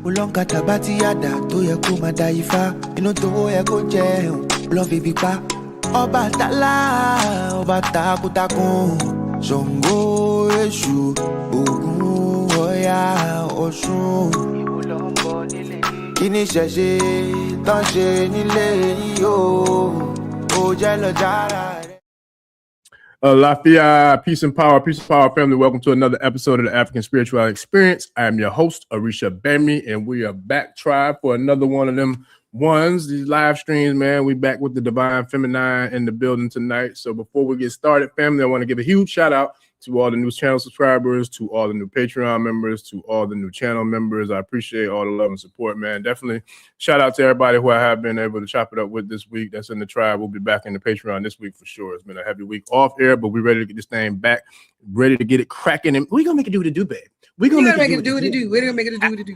Ulonga tabati yada to ye kuma daifa. Ino to ye ko je love bipa. Oba tala, oba takutakun. Songo eshu, ogun oya osun. Ibulombo nile. Kini sheshe, tan she nile yo. Ojelo jara. Lafayette, peace and power, family. Welcome to another episode of the African Spirituality Experience. I am your host, Arisha Bemi, and we are back, tribe, for another one of them ones, these live streams, man. We back with the Divine Feminine in the building tonight. So before we get started, family, I want to give a huge shout out to all the new channel subscribers, to all the new Patreon members, to all the new channel members. I appreciate all the love and support, man. Definitely shout out to everybody who I have been able to chop it up with this week. That's in the tribe. We'll be back in the Patreon this week for sure. It's been a heavy week off air, but we're ready to get this thing back, ready to get it cracking. And we're going to make it do what it do, babe. We're going to make it do what it do. We're going to make it do what it do.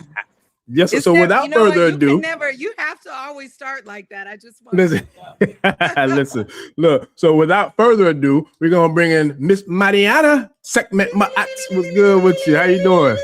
Yes, so without further ado, you have to always start like that. I just want listen, look. So without further ado, we're gonna bring in Miss Mariana Sekmet. Maat, what's good with you? How you doing?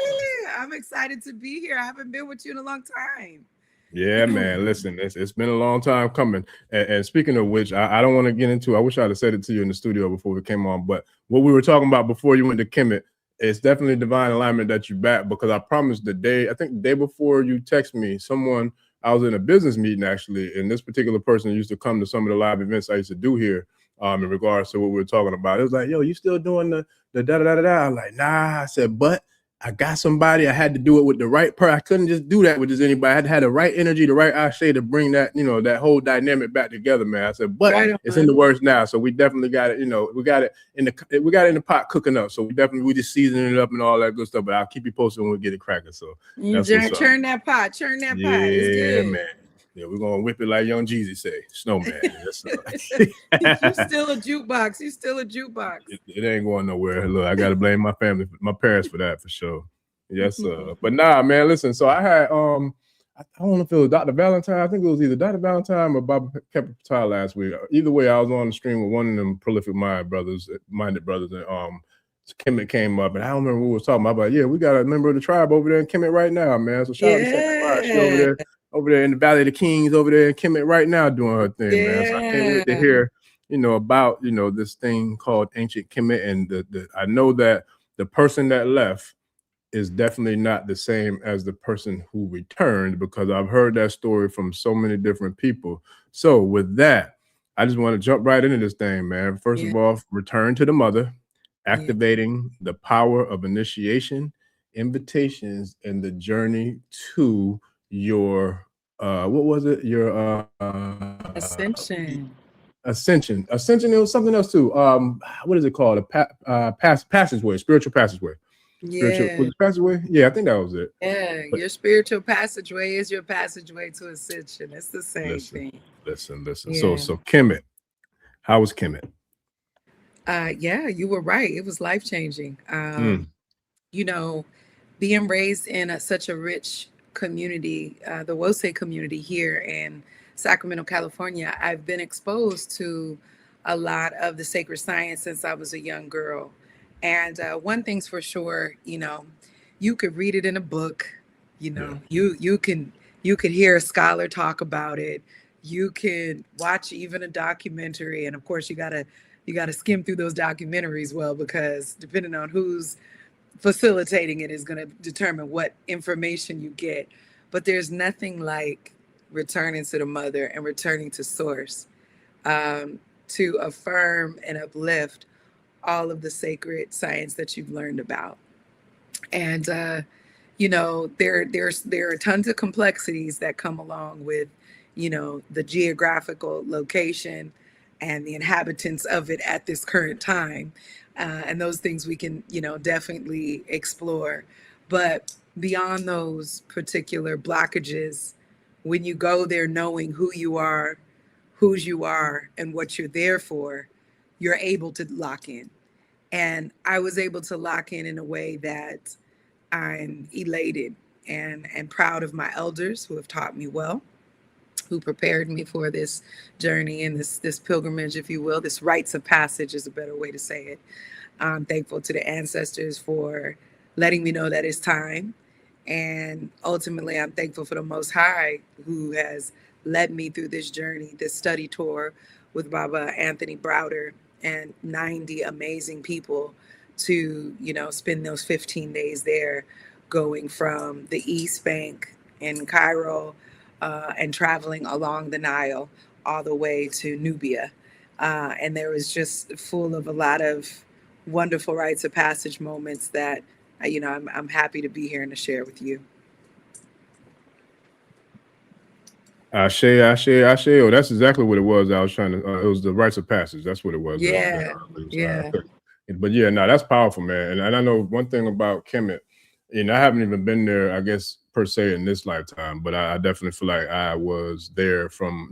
I'm excited to be here. I haven't been with you in a long time. Yeah, man. Listen, it's been a long time coming. And speaking of which, I don't want to get into. I wish I'd have said it to you in the studio before we came on. But what we were talking about before you went to Kemet, it's definitely divine alignment that you back, because I promised the day before you text me, I was in a business meeting actually, and this particular person used to come to some of the live events I used to do here in regards to what we were talking about. It was like, yo, you still doing the da-da-da-da-da? I'm like, nah. I said, but I got somebody. I had to do it with the right person. I couldn't just do that with just anybody. I had to have the right energy, the right ashe to bring that, that whole dynamic back together, man. I said, but it's in the works now. So we definitely got it, we got it in the pot cooking up. So we just seasoning it up and all that good stuff. But I'll keep you posted when we get it cracking. So churn that pot. Yeah, man. Yeah, we're gonna whip it like Young Jeezy say, Snowman. Yes, You still a jukebox. It ain't going nowhere. Look, I gotta blame my family, my parents for that for sure. Yes, sir. But nah, man, listen. So I had I don't know if it was Dr. Valentine. I think it was either Dr. Valentine or Baba Capital last week. Either way, I was on the stream with one of them prolific minded brothers, and Kemet came up, and I don't remember what we was talking about. But yeah, we got a member of the tribe over there in Kemet right now, man. So shout out to Sekmet. She over there in the Valley of the Kings, over there in Kemet right now doing her thing, man. So I can't wait to hear, about this thing called Ancient Kemet, and I know that the person that left is definitely not the same as the person who returned, because I've heard that story from so many different people. So with that, I just want to jump right into this thing, man. First of all, return to the mother, activating the power of initiation, invitations, and the journey to your what was it? Your Ascension. It was something else too. What is it called? A passageway, spiritual passageway. Yeah. Was it passageway? Yeah, I think that was it. Yeah, your spiritual passageway is your passageway to ascension. It's the same thing. Listen. Yeah. So Kemet, how was Kemet? Yeah, you were right. It was life-changing. Being raised in such a rich community, the Wose community here in Sacramento, California, I've been exposed to a lot of the sacred science since I was a young girl. And one thing's for sure, you could read it in a book, you could hear a scholar talk about it. You could watch even a documentary. And of course, you gotta skim through those documentaries well, because depending on who's facilitating it is going to determine what information you get. But there's nothing like returning to the mother and returning to source to affirm and uplift all of the sacred science that you've learned about. And there are tons of complexities that come along with the geographical location and the inhabitants of it at this current time. And those things we can, definitely explore. But beyond those particular blockages, when you go there knowing who you are, whose you are, and what you're there for, you're able to lock in. And I was able to lock in a way that I'm elated and proud of my elders who have taught me well, who prepared me for this journey and this pilgrimage, if you will. This rites of passage is a better way to say it. I'm thankful to the ancestors for letting me know that it's time, And ultimately, I'm thankful for the Most High who has led me through this journey, this study tour with Baba Anthony Browder and 90 amazing people to, spend those 15 days there, going from the East Bank in Cairo and traveling along the Nile all the way to Nubia. And there was just full of a lot of wonderful rites of passage moments that I'm happy to be here and to share with you. Ashe. Oh, that's exactly what it was. I was trying to. It was the rites of passage. That's what it was. Yeah, yeah. But yeah, no, that's powerful, man. And I know one thing about Kemet. I haven't even been there, I guess, per se in this lifetime, but I definitely feel like I was there from,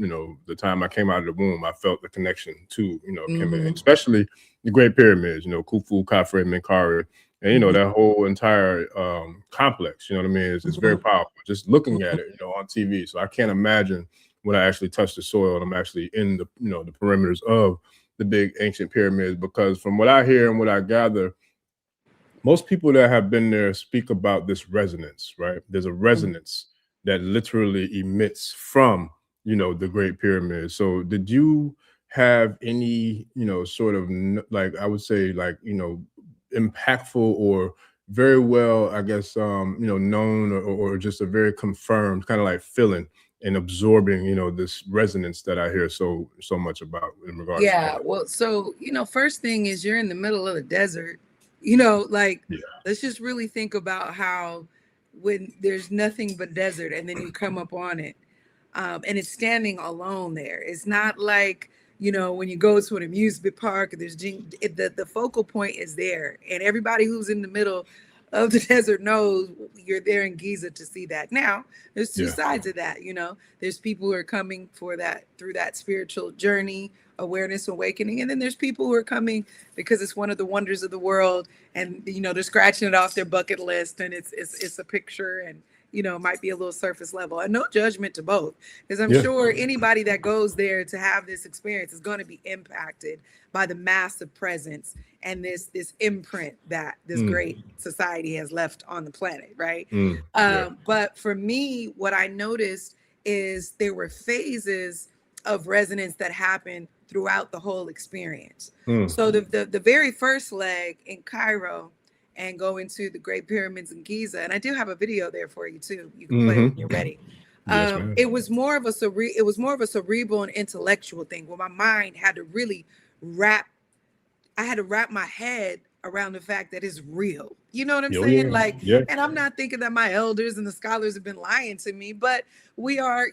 the time I came out of the womb. I felt the connection to, Kemet, and especially the Great Pyramids, Khufu, Khafre, Menkaure, and, that whole entire complex, you know what I mean? It's very powerful just looking at it, on TV. So I can't imagine when I actually touch the soil and I'm actually in the, the perimeters of the big ancient pyramids, because from what I hear and what I gather, most people that have been there speak about this resonance, right? There's a resonance that literally emits from, the Great Pyramid. So did you have any, sort of like, I would say like, impactful or very well, I guess, known or just a very confirmed kind of like feeling and absorbing, this resonance that I hear so much about in regards to that? Well, so, first thing is you're in the middle of the desert, let's just really think about how when there's nothing but desert and then you come up on it, and it's standing alone there. It's not like, when you go to an amusement park, the focal point is there, and everybody who's in the middle of the desert knows you're there in Giza to see that. Now, there's two sides of that. There's people who are coming through that spiritual journey, awareness, awakening, and then there's people who are coming because it's one of the wonders of the world, and they're scratching it off their bucket list, and it's a picture, and it might be a little surface level, and no judgment to both, because I'm sure anybody that goes there to have this experience is going to be impacted by the massive presence and this imprint that this great society has left on the planet, right? But for me, what I noticed is there were phases of resonance that happened throughout the whole experience. So the very first leg in Cairo and go into the Great Pyramids in Giza, and I do have a video there for you too. You can play it when you're ready. It was more of a cerebral and intellectual thing where my mind had to really wrap my head around the fact that it's real. You know what I'm saying? And I'm not thinking that my elders and the scholars have been lying to me, but we are,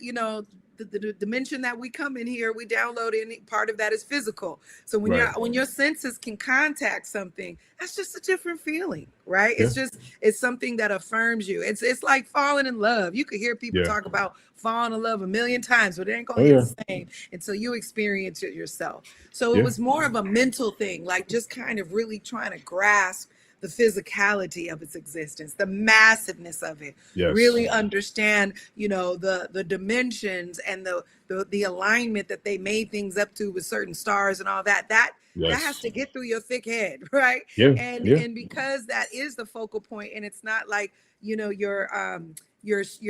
the dimension that we come in here, we download any part of that is physical. So when your senses can contact something, that's just a different feeling, right? It's something that affirms you. It's like falling in love. You could hear people talk about falling in love a million times, but it ain't gonna hit the same until you experience it yourself. So it was more of a mental thing, like just kind of really trying to grasp the physicality of its existence, the massiveness of it, really understand, the dimensions and the alignment that they made things up to with certain stars and all that. That has to get through your thick head, right? And because that is the focal point, and it's not like, your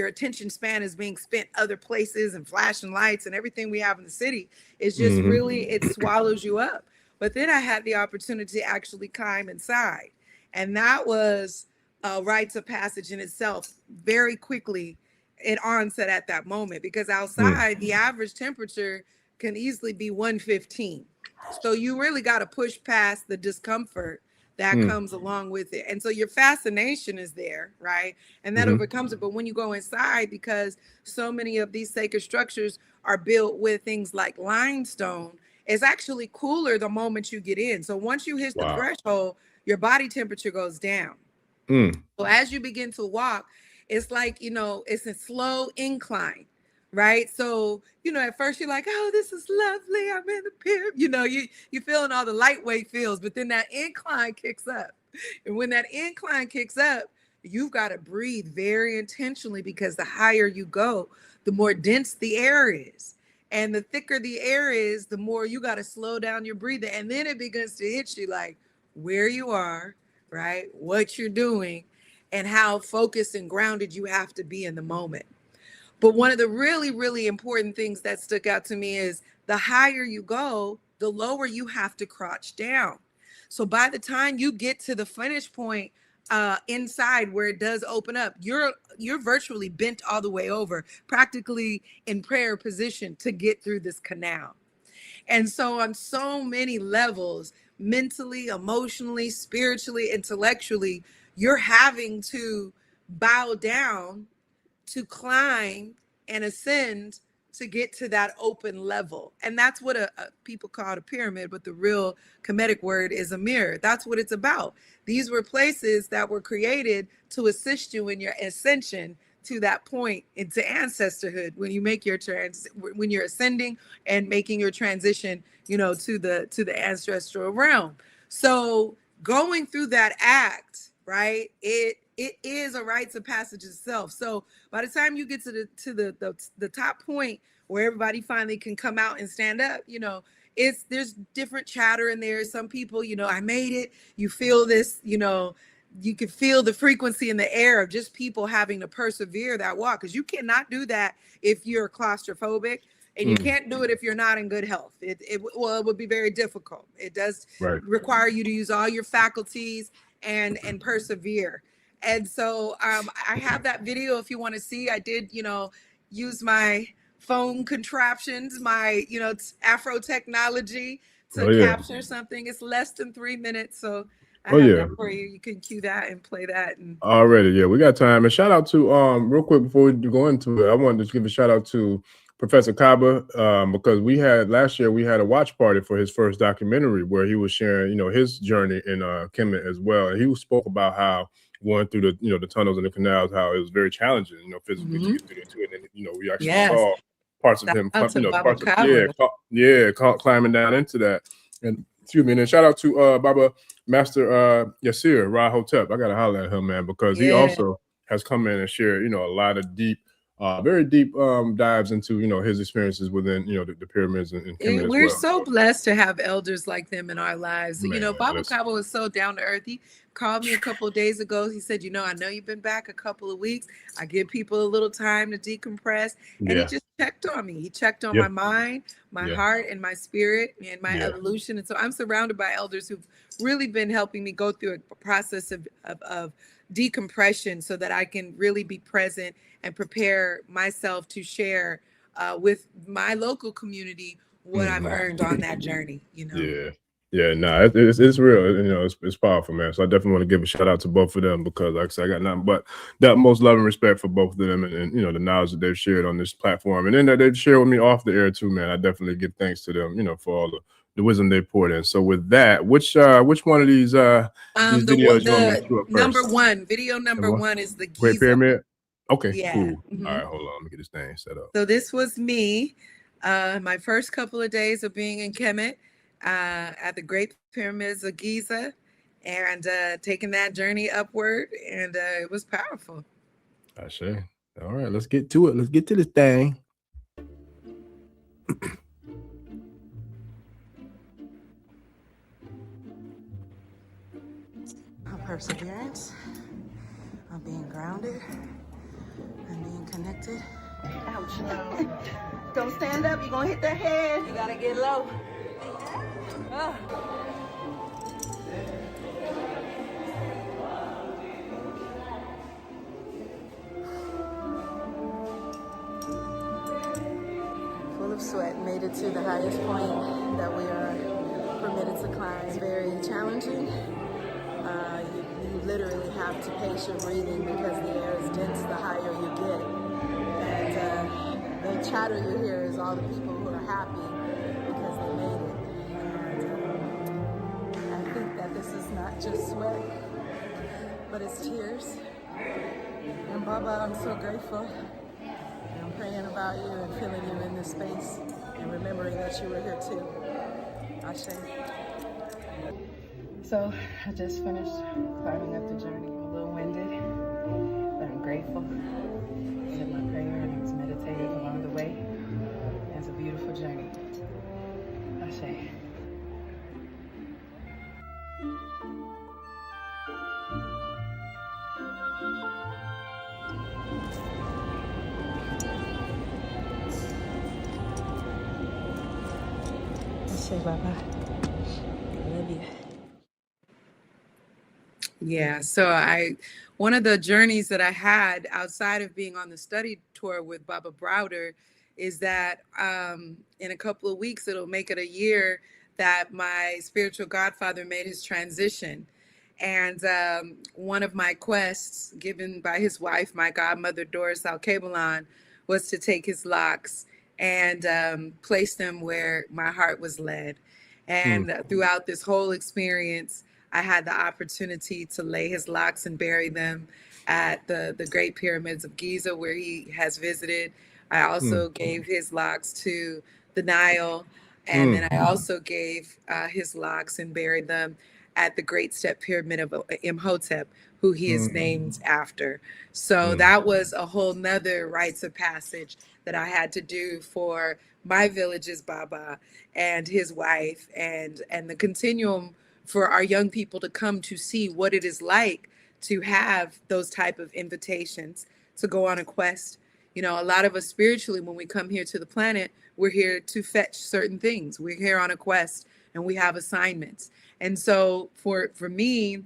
attention span is being spent other places and flashing lights and everything we have in the city. It's just really, it swallows you up. But then I had the opportunity to actually climb inside. And that was a rites of passage in itself, very quickly it onset at that moment, because outside the average temperature can easily be 115. So you really got to push past the discomfort that comes along with it. And so your fascination is there, right? And that overcomes it. But when you go inside, because so many of these sacred structures are built with things like limestone, it's actually cooler the moment you get in. So once you hit the threshold, your body temperature goes down. So as you begin to walk, it's like, it's a slow incline, right? So, at first you're like, oh, this is lovely, I'm in the pyramid. You're feeling all the lightweight feels, but then that incline kicks up. And when that incline kicks up, you've got to breathe very intentionally, because the higher you go, the more dense the air is. And the thicker the air is, the more you got to slow down your breathing. And then it begins to hit you like where you are, right? What you're doing. and how focused and grounded you have to be in the moment. But one of the really, really important things that stuck out to me is the higher you go, the lower you have to crouch down. So by the time you get to the finish point, inside where it does open up, you're virtually bent all the way over, practically in prayer position to get through this canal. And so on so many levels, mentally, emotionally, spiritually, intellectually, you're having to bow down to climb and ascend to get to that open level. And that's what people call it a pyramid, but the real Kemetic word is a mirror. That's what it's about. These were places that were created to assist you in your ascension to that point into ancestorhood when you make your when you're ascending and making your transition, to the ancestral realm. So going through that act, right, it is a rites of passage itself. So by the time you get to the top point where everybody finally can come out and stand up, there's different chatter in there. Some people, I made it. You feel this, you can feel the frequency in the air of just people having to persevere that walk, because you cannot do that if you're claustrophobic, and you can't do it if you're not in good health. It would be very difficult. It does require you to use all your faculties and persevere. And so I have that video if you want to see. I did, use my phone contraptions, my, Afro technology to capture something. It's less than 3 minutes. So I have that for you. You can cue that and play that. And already, we got time. And shout out to real quick before we go into it, I wanted to give a shout out to Professor Kaba, because last year we had a watch party for his first documentary where he was sharing, his journey in Kemet as well. And he spoke about how going through the, the tunnels and the canals, how it was very challenging, physically to get through it. And, we actually saw parts of him, climbing down into that. And excuse me, and then shout out to Baba Master Yasir Rahotep. I gotta holler at him, man, because he also has come in and shared, a lot of very deep dives into, his experiences within, the pyramids and Kemet as well. We're so blessed to have elders like them in our lives. Man, Baba Kaba was so down to earth. He called me a couple of days ago. He said, I know you've been back a couple of weeks. I give people a little time to decompress. And he just checked on me. He checked on my mind, my heart, and my spirit, and my evolution. And so I'm surrounded by elders who've really been helping me go through a process of decompression so that I can really be present and prepare myself to share with my local community what I've earned on that journey, It's real. It's powerful, man. So I definitely want to give a shout out to both of them, because like I said, I got nothing but that most love and respect for both of them, and the knowledge that they've shared on this platform, and then that they've shared with me off the air too, man. I definitely give thanks to them, for all the wisdom they poured in. So with that, which one of these videos you want me to do up first? Number one, video number one is the Giza Great Pyramid. Okay, cool. Mm-hmm. All right, hold on. Let me get this thing set up. So this was me, my first couple of days of being in Kemet at the Great Pyramids of Giza, and taking that journey upward, and it was powerful. I say. All right, let's get to it. Let's get to this thing. Perseverance, on being grounded, and being connected. Ouch. Don't stand up, you're gonna hit the head. You gotta get low. Full of sweat, made it to the highest point that we are permitted to climb. It's very challenging. You literally have to pace your breathing because the air is dense the higher you get. And the chatter you hear is all the people who are happy because they made it. And I think that this is not just sweat, but it's tears. And Baba, I'm so grateful. And I'm praying about you and feeling you in this space and remembering that you were here too. Ashe. So I just finished climbing up the journey. I'm a little winded, but I'm grateful. I said my prayer and I was meditative along the way. It's a beautiful journey. Ashe. Blessings, Baba. I love you. Yeah. So one of the journeys that I had outside of being on the study tour with Baba Browder is that in a couple of weeks, it'll make it a year that my spiritual godfather made his transition. And one of my quests given by his wife, my godmother, Doris Alkebalon, was to take his locks and place them where my heart was led. And throughout this whole experience, I had the opportunity to lay his locks and bury them at the Great Pyramids of Giza, where he has visited. I also gave his locks to the Nile, and then I also gave his locks and buried them at the Great Step Pyramid of Imhotep, who he is named after. So that was a whole nother rites of passage that I had to do for my village's Baba and his wife, and the continuum for our young people to come to see what it is like to have those type of invitations to go on a quest. You know, a lot of us spiritually, when we come here to the planet, we're here to fetch certain things. We're here on a quest and we have assignments. And so for me,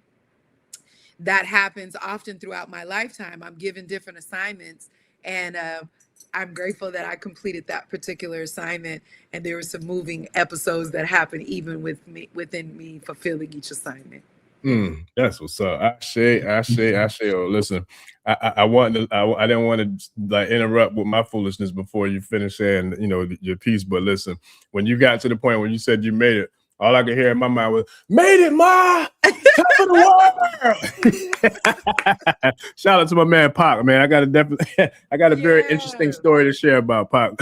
that happens often throughout my lifetime. I'm given different assignments, and I'm grateful that I completed that particular assignment. And there were some moving episodes that happened even within me fulfilling each assignment. That's what's up. Ashe. Oh, listen, I didn't want to like interrupt with my foolishness before you finish saying, you know, your piece. But listen, when you got to the point when you said you made it, all I could hear in my mind was, "Made it, Ma! Top of the world!" Shout out to my man Pac, man. I got a very interesting story to share about Pac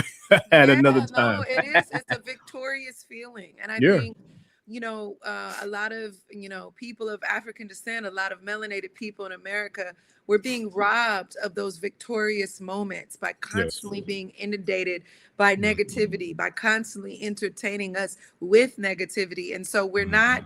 at another time. No, it's a victorious feeling. And I think, you know, a lot of, you know, people of African descent, a lot of melanated people in America, we're being robbed of those victorious moments by constantly being inundated by negativity, by constantly entertaining us with negativity. And so we're not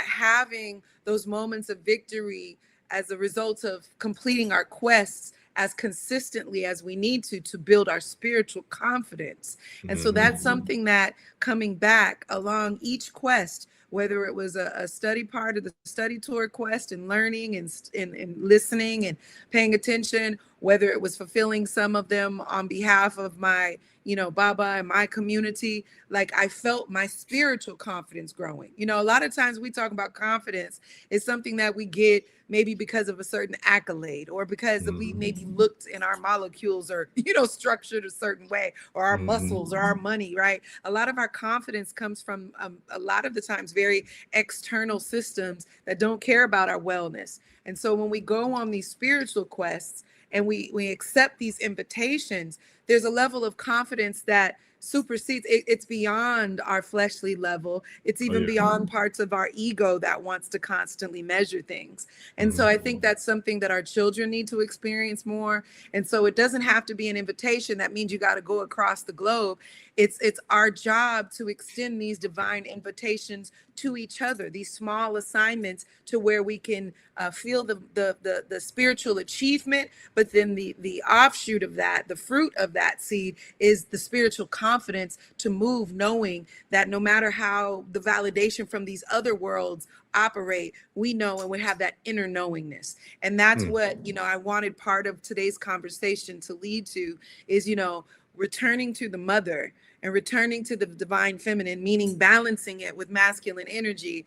having those moments of victory as a result of completing our quests as consistently as we need to build our spiritual confidence. And so that's something that coming back along each quest, whether it was a study part of the study tour quest and learning and listening and paying attention, whether it was fulfilling some of them on behalf of my, you know, Baba and my community, like I felt my spiritual confidence growing. You know, a lot of times we talk about confidence, it's something that we get maybe because of a certain accolade or because we maybe looked in our molecules or, you know, structured a certain way, or our muscles or our money, right? A lot of our confidence comes from a lot of the times very external systems that don't care about our wellness. And so when we go on these spiritual quests and we accept these invitations, there's a level of confidence that supersedes it's beyond our fleshly level. It's even beyond parts of our ego that wants to constantly measure things. And so I think that's something that our children need to experience more. And so it doesn't have to be an invitation that means you got to go across the globe. It's our job to extend these divine invitations to each other, these small assignments to where we can feel the spiritual achievement, but then the offshoot of that, the fruit of that seed is the spiritual confidence to move, knowing that no matter how the validation from these other worlds operate, we know and we have that inner knowingness. And that's what, you know, I wanted part of today's conversation to lead to is, you know, returning to the mother and returning to the divine feminine, meaning balancing it with masculine energy,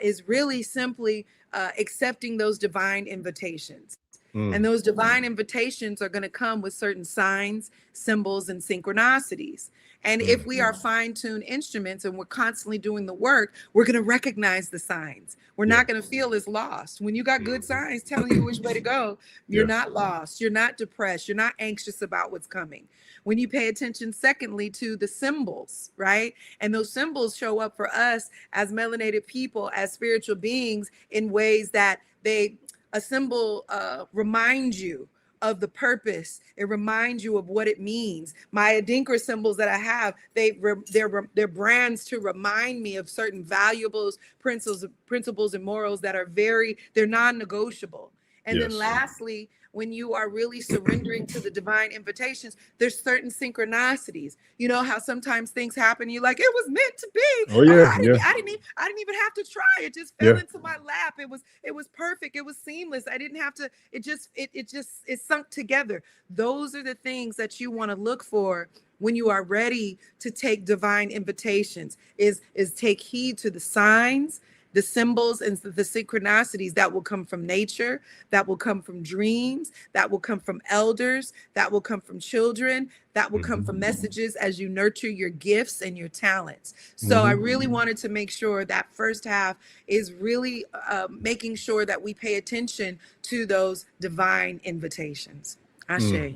is really simply accepting those divine invitations. And those divine invitations are going to come with certain signs, symbols, and synchronicities. And if we are fine-tuned instruments and we're constantly doing the work, we're going to recognize the signs. We're not going to feel as lost. When you got good signs telling you which way to go, you're not lost. You're not depressed. You're not anxious about what's coming. When you pay attention, secondly, to the symbols, right? And those symbols show up for us as melanated people, as spiritual beings, in ways that a symbol reminds you of the purpose. It reminds you of what it means. My Adinkra symbols that I have, they're brands to remind me of certain valuables, principles and morals that are they're non-negotiable. And then lastly, when you are really surrendering to the divine invitations, there's certain synchronicities. You know how sometimes things happen, you're like, it was meant to be. Oh Oh, yeah, I didn't even have to try. It just fell yeah. into my lap. It was perfect. It was seamless. I didn't have to, it sunk together. Those are the things that you want to look for when you are ready to take divine invitations, is take heed to the signs, the symbols, and the synchronicities that will come from nature, that will come from dreams, that will come from elders, that will come from children, that will come from messages as you nurture your gifts and your talents. So I really wanted to make sure that first half is really making sure that we pay attention to those divine invitations. Ashe.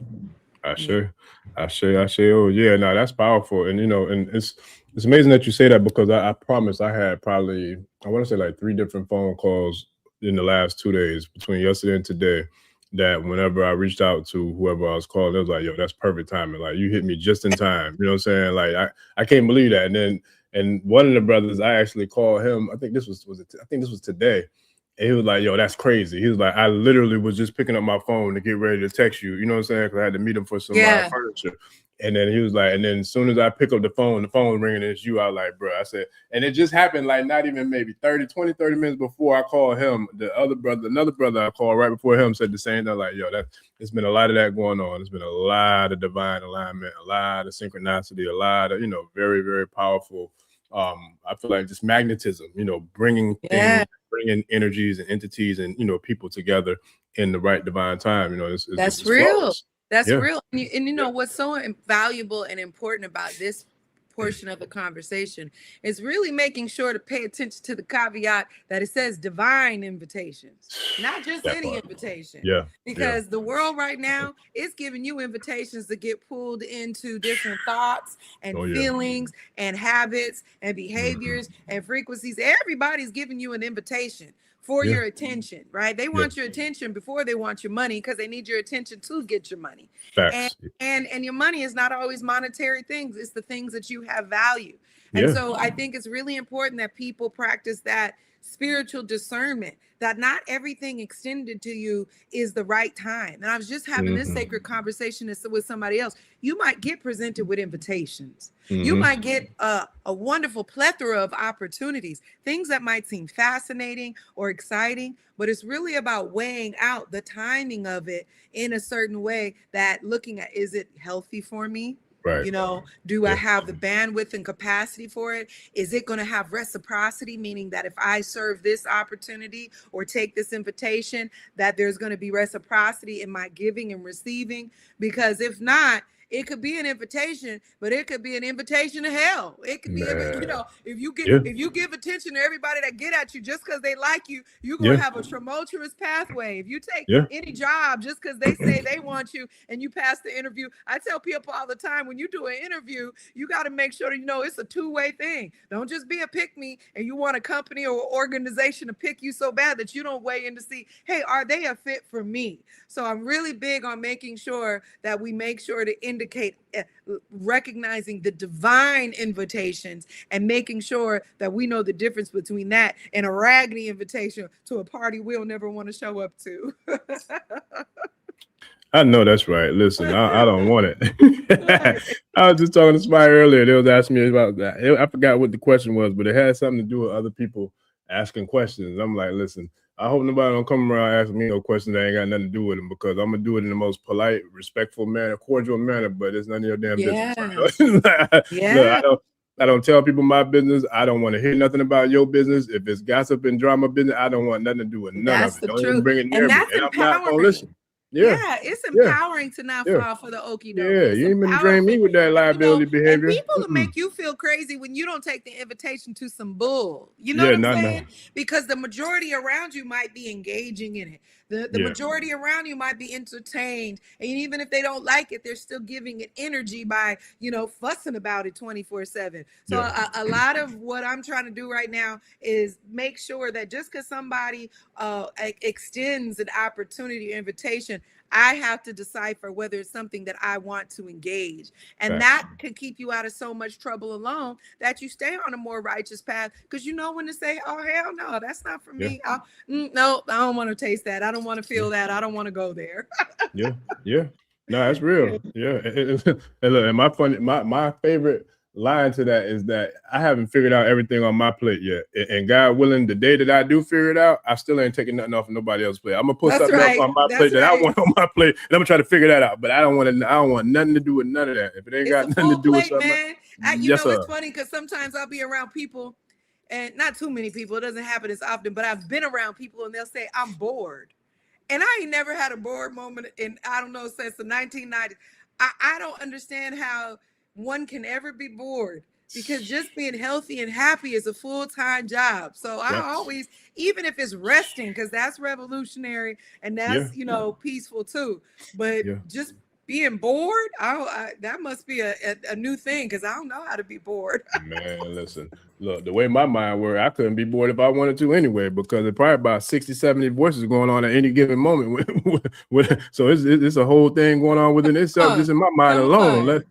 I say, oh yeah, no, that's powerful. And and it's amazing that you say that, because I promise I had probably, I want to say like 3 different phone calls in the last 2 days between yesterday and today, that whenever I reached out to whoever I was calling, it was like, yo, that's perfect timing. Like, you hit me just in time. You know what I'm saying? Like, I can't believe that. And one of the brothers, I actually called him, I think this was today. And he was like, yo, that's crazy. He was like, I literally was just picking up my phone to get ready to text you. You know what I'm saying? Because I had to meet him for some furniture. And then he was like, and then as soon as I pick up the phone ringing, and it's you. I was like, bro, I said, and it just happened like not even maybe 30 minutes before I called him. Another brother I called right before him said the same thing. Like, yo, there's been a lot of that going on. There's been a lot of divine alignment, a lot of synchronicity, a lot of, very, very powerful. I feel like just magnetism, bringing things, bringing energies and entities and, people together in the right divine time. That's real. Flawless. That's real. And what's so valuable and important about this portion of the conversation is really making sure to pay attention to the caveat that it says divine invitations, not just any invitation. Because the world right now is giving you invitations to get pulled into different thoughts and feelings and habits and behaviors and frequencies. Everybody's giving you an invitation for your attention, right? They want your attention before they want your money, because they need your attention to get your money. And your money is not always monetary things. It's the things that you have value. And so I think it's really important that people practice that spiritual discernment, that not everything extended to you is the right time. And I was just having this sacred conversation with somebody else. You might get presented with invitations. You might get a wonderful plethora of opportunities, things that might seem fascinating or exciting, but it's really about weighing out the timing of it in a certain way, that looking at, is it healthy for me? Right. Do I have the bandwidth and capacity for it? Is it going to have reciprocity, meaning that if I serve this opportunity or take this invitation, that there's going to be reciprocity in my giving and receiving? Because if not, it could be an invitation, but it could be an invitation to hell. It could be, if you give attention to everybody that get at you just because they like you, you're going to have a tumultuous pathway. If you take any job just because they say they want you and you pass the interview, I tell people all the time, when you do an interview, you got to make sure that it's a two-way thing. Don't just be a pick-me and you want a company or organization to pick you so bad that you don't weigh in to see, hey, are they a fit for me? So I'm really big on making sure that we make sure to indicate, recognizing the divine invitations and making sure that we know the difference between that and a raggedy invitation to a party we'll never want to show up to. I know that's right. Listen, I don't want it. I was just talking to somebody earlier. They was asking me about that. I forgot what the question was, but it had something to do with other people asking questions. I'm like, listen, I hope nobody don't come around asking me no questions that ain't got nothing to do with them, because I'm gonna do it in the most polite, respectful manner, cordial manner, but it's none of your damn business. Look, I don't tell people my business. I don't want to hear nothing about your business. If it's gossip and drama business, I don't want nothing to do with none of it. Don't even bring it near me. And I'm not gonna listen. It's empowering to not fall for the okie doke. You ain't been drain me with that liability behavior. And people will make you feel crazy when you don't take the invitation to some bull. You know what I'm saying? Because the majority around you might be engaging in it. The majority around you might be entertained. And even if they don't like it, they're still giving it energy by, fussing about it 24/7. So a lot of what I'm trying to do right now is make sure that just because somebody extends an opportunity or invitation, I have to decipher whether it's something that I want to engage. And Facts. that can keep you out of so much trouble alone that you stay on a more righteous path because you know when to say, oh, hell no, that's not for me. No, I don't want to taste that. I don't want to feel that. I don't want to go there. Yeah. No, that's real. Yeah. And look, and my favorite line to that is that I haven't figured out everything on my plate yet. And God willing, the day that I do figure it out, I still ain't taking nothing off of nobody else's plate. I'm gonna put something else on my plate that I want on my plate, and I'm gonna try to figure that out. But I don't want nothing to do with none of that. If it ain't got nothing to do with something, man. It's funny because sometimes I'll be around people, and not too many people. It doesn't happen as often, but I've been around people, and they'll say, "I'm bored," and I ain't never had a bored moment in I don't know since the 1990s. I don't understand how one can ever be bored because just being healthy and happy is a full-time job. So I always, even if it's resting, because that's revolutionary and that's peaceful too. But just being bored, that must be a new thing because I don't know how to be bored. Man, listen, look, the way my mind works, I couldn't be bored if I wanted to anyway, because there's probably about 60, 70 voices going on at any given moment. So it's a whole thing going on within itself, just in my mind alone.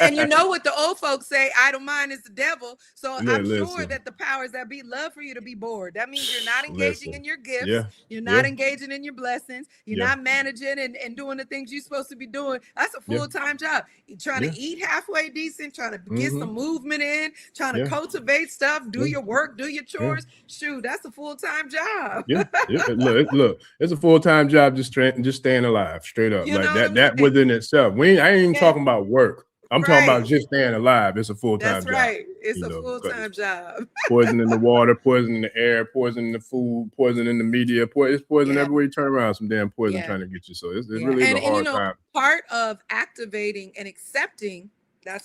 And you know what the old folks say, idle mind is the devil. So I'm sure that the powers that be love for you to be bored. That means you're not engaging in your gifts. You're not engaging in your blessings. You're not managing and doing the things you're supposed to be doing. That's a full-time job. You're trying to eat halfway decent, trying to get some movement in, trying to cultivate stuff, do your work, do your chores. Shoot, that's a full-time job. Look, it's a full-time job just staying alive, straight up. You like that within itself. I ain't even talking about work. I'm talking about just staying alive. It's a full-time job. That's right. It's a full-time job. Poison in the water, poison in the air, poison in the food, poison in the media. It's poison everywhere you turn around. Some damn poison trying to get you. So it really is a hard time. Part of activating and accepting,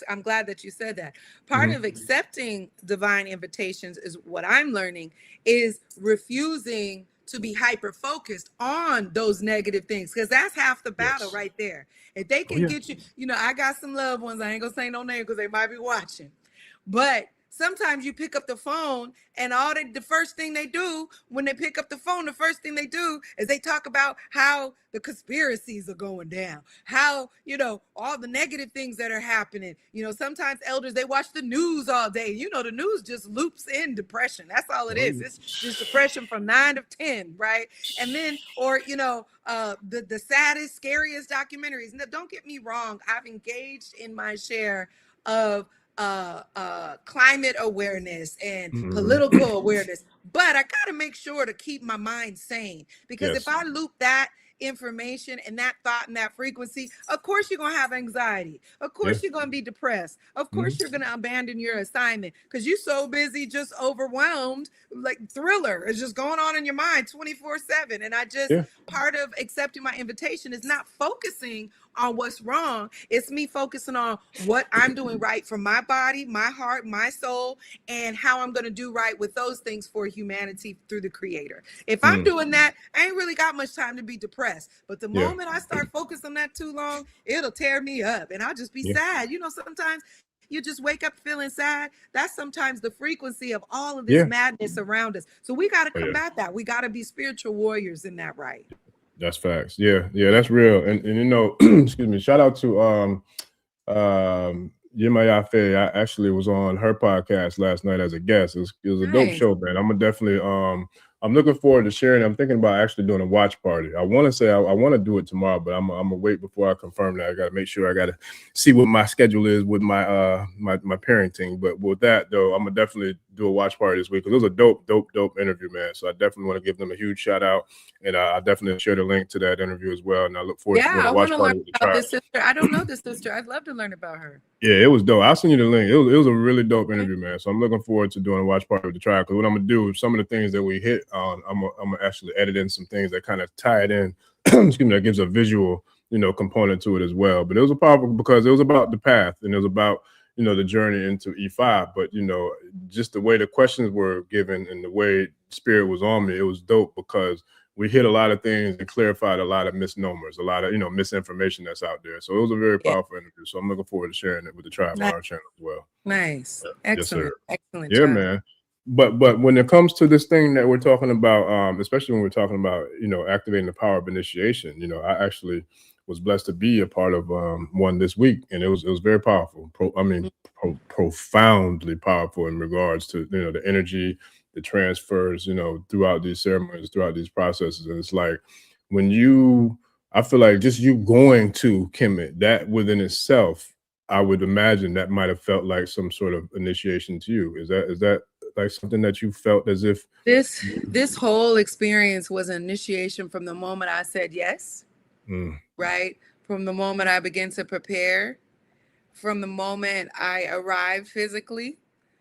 I'm glad that you said that. Part of accepting divine invitations is what I'm learning is refusing to be hyper focused on those negative things, because that's half the battle right there. If they can get you, I got some loved ones, I ain't gonna say no name because they might be watching, but sometimes you pick up the phone and the first thing they do when they pick up the phone, the first thing they do is they talk about how the conspiracies are going down, how, all the negative things that are happening. Sometimes elders, they watch the news all day. The news just loops in depression. That's all it is. It's just depression from 9 to 10, right? And then, or, the saddest, scariest documentaries. Now, don't get me wrong. I've engaged in my share of climate awareness and political awareness, but I got to make sure to keep my mind sane, because if I loop that information and that thought and that frequency, of course you're going to have anxiety. Of course you're going to be depressed. Of course you're going to abandon your assignment because you're so busy, just overwhelmed. Like Thriller is just going on in your mind 24/7. And part of accepting my invitation is not focusing on what's wrong. It's me focusing on what I'm doing right for my body, my heart, my soul, and how I'm going to do right with those things for humanity through the Creator. If I'm doing that, I ain't really got much time to be depressed. But the moment I start focusing on that too long, it'll tear me up and I'll just be sad. Sometimes you just wake up feeling sad. That's sometimes the frequency of all of this madness around us. So we got to combat that. We got to be spiritual warriors in that, right? That's facts. Yeah, that's real. And excuse me, shout out to Yema Yafe. I actually was on her podcast last night as a guest. It was a dope show, man. I'm looking forward to sharing. I'm thinking about actually doing a watch party. I want to say I want to do it tomorrow, but I'm gonna wait before I confirm that. I got to make sure. I got to see what my schedule is with my my parenting. But with that though, I'm gonna definitely do a watch party this week because it was a dope interview, man. So I definitely want to give them a huge shout out, and I definitely share the link to that interview as well. And I look forward to doing a watch party with the tribe. This sister. I don't know this sister. I'd love to learn about her. Yeah, it was dope. I'll send you the link. It was a really dope interview, man. So I'm looking forward to doing a watch party with the tribe, because what I'm gonna do, some of the things that we hit on, I'm gonna actually edit in some things that kind of tie it in. Excuse me, that gives a visual, component to it as well. But it was a powerful, because it was about the path and it was about, the journey into E5. But just the way the questions were given and the way Spirit was on me, it was dope because we hit a lot of things and clarified a lot of misnomers, a lot of, misinformation that's out there. So it was a very powerful interview. So I'm looking forward to sharing it with the tribe on our channel as well. Nice. Excellent. Excellent. Yeah, man. but when it comes to this thing that we're talking about, especially when we're talking about, activating the power of initiation, I actually was blessed to be a part of one this week, and it was very powerful. Profoundly powerful in regards to the energy, the transfers, throughout these ceremonies, throughout these processes, and it's like when I feel like just you going to Kemet, that within itself, I would imagine that might have felt like some sort of initiation to you. Is that like something that you felt as if This whole experience was an initiation from the moment I said yes, right? From the moment I began to prepare, from the moment I arrived physically,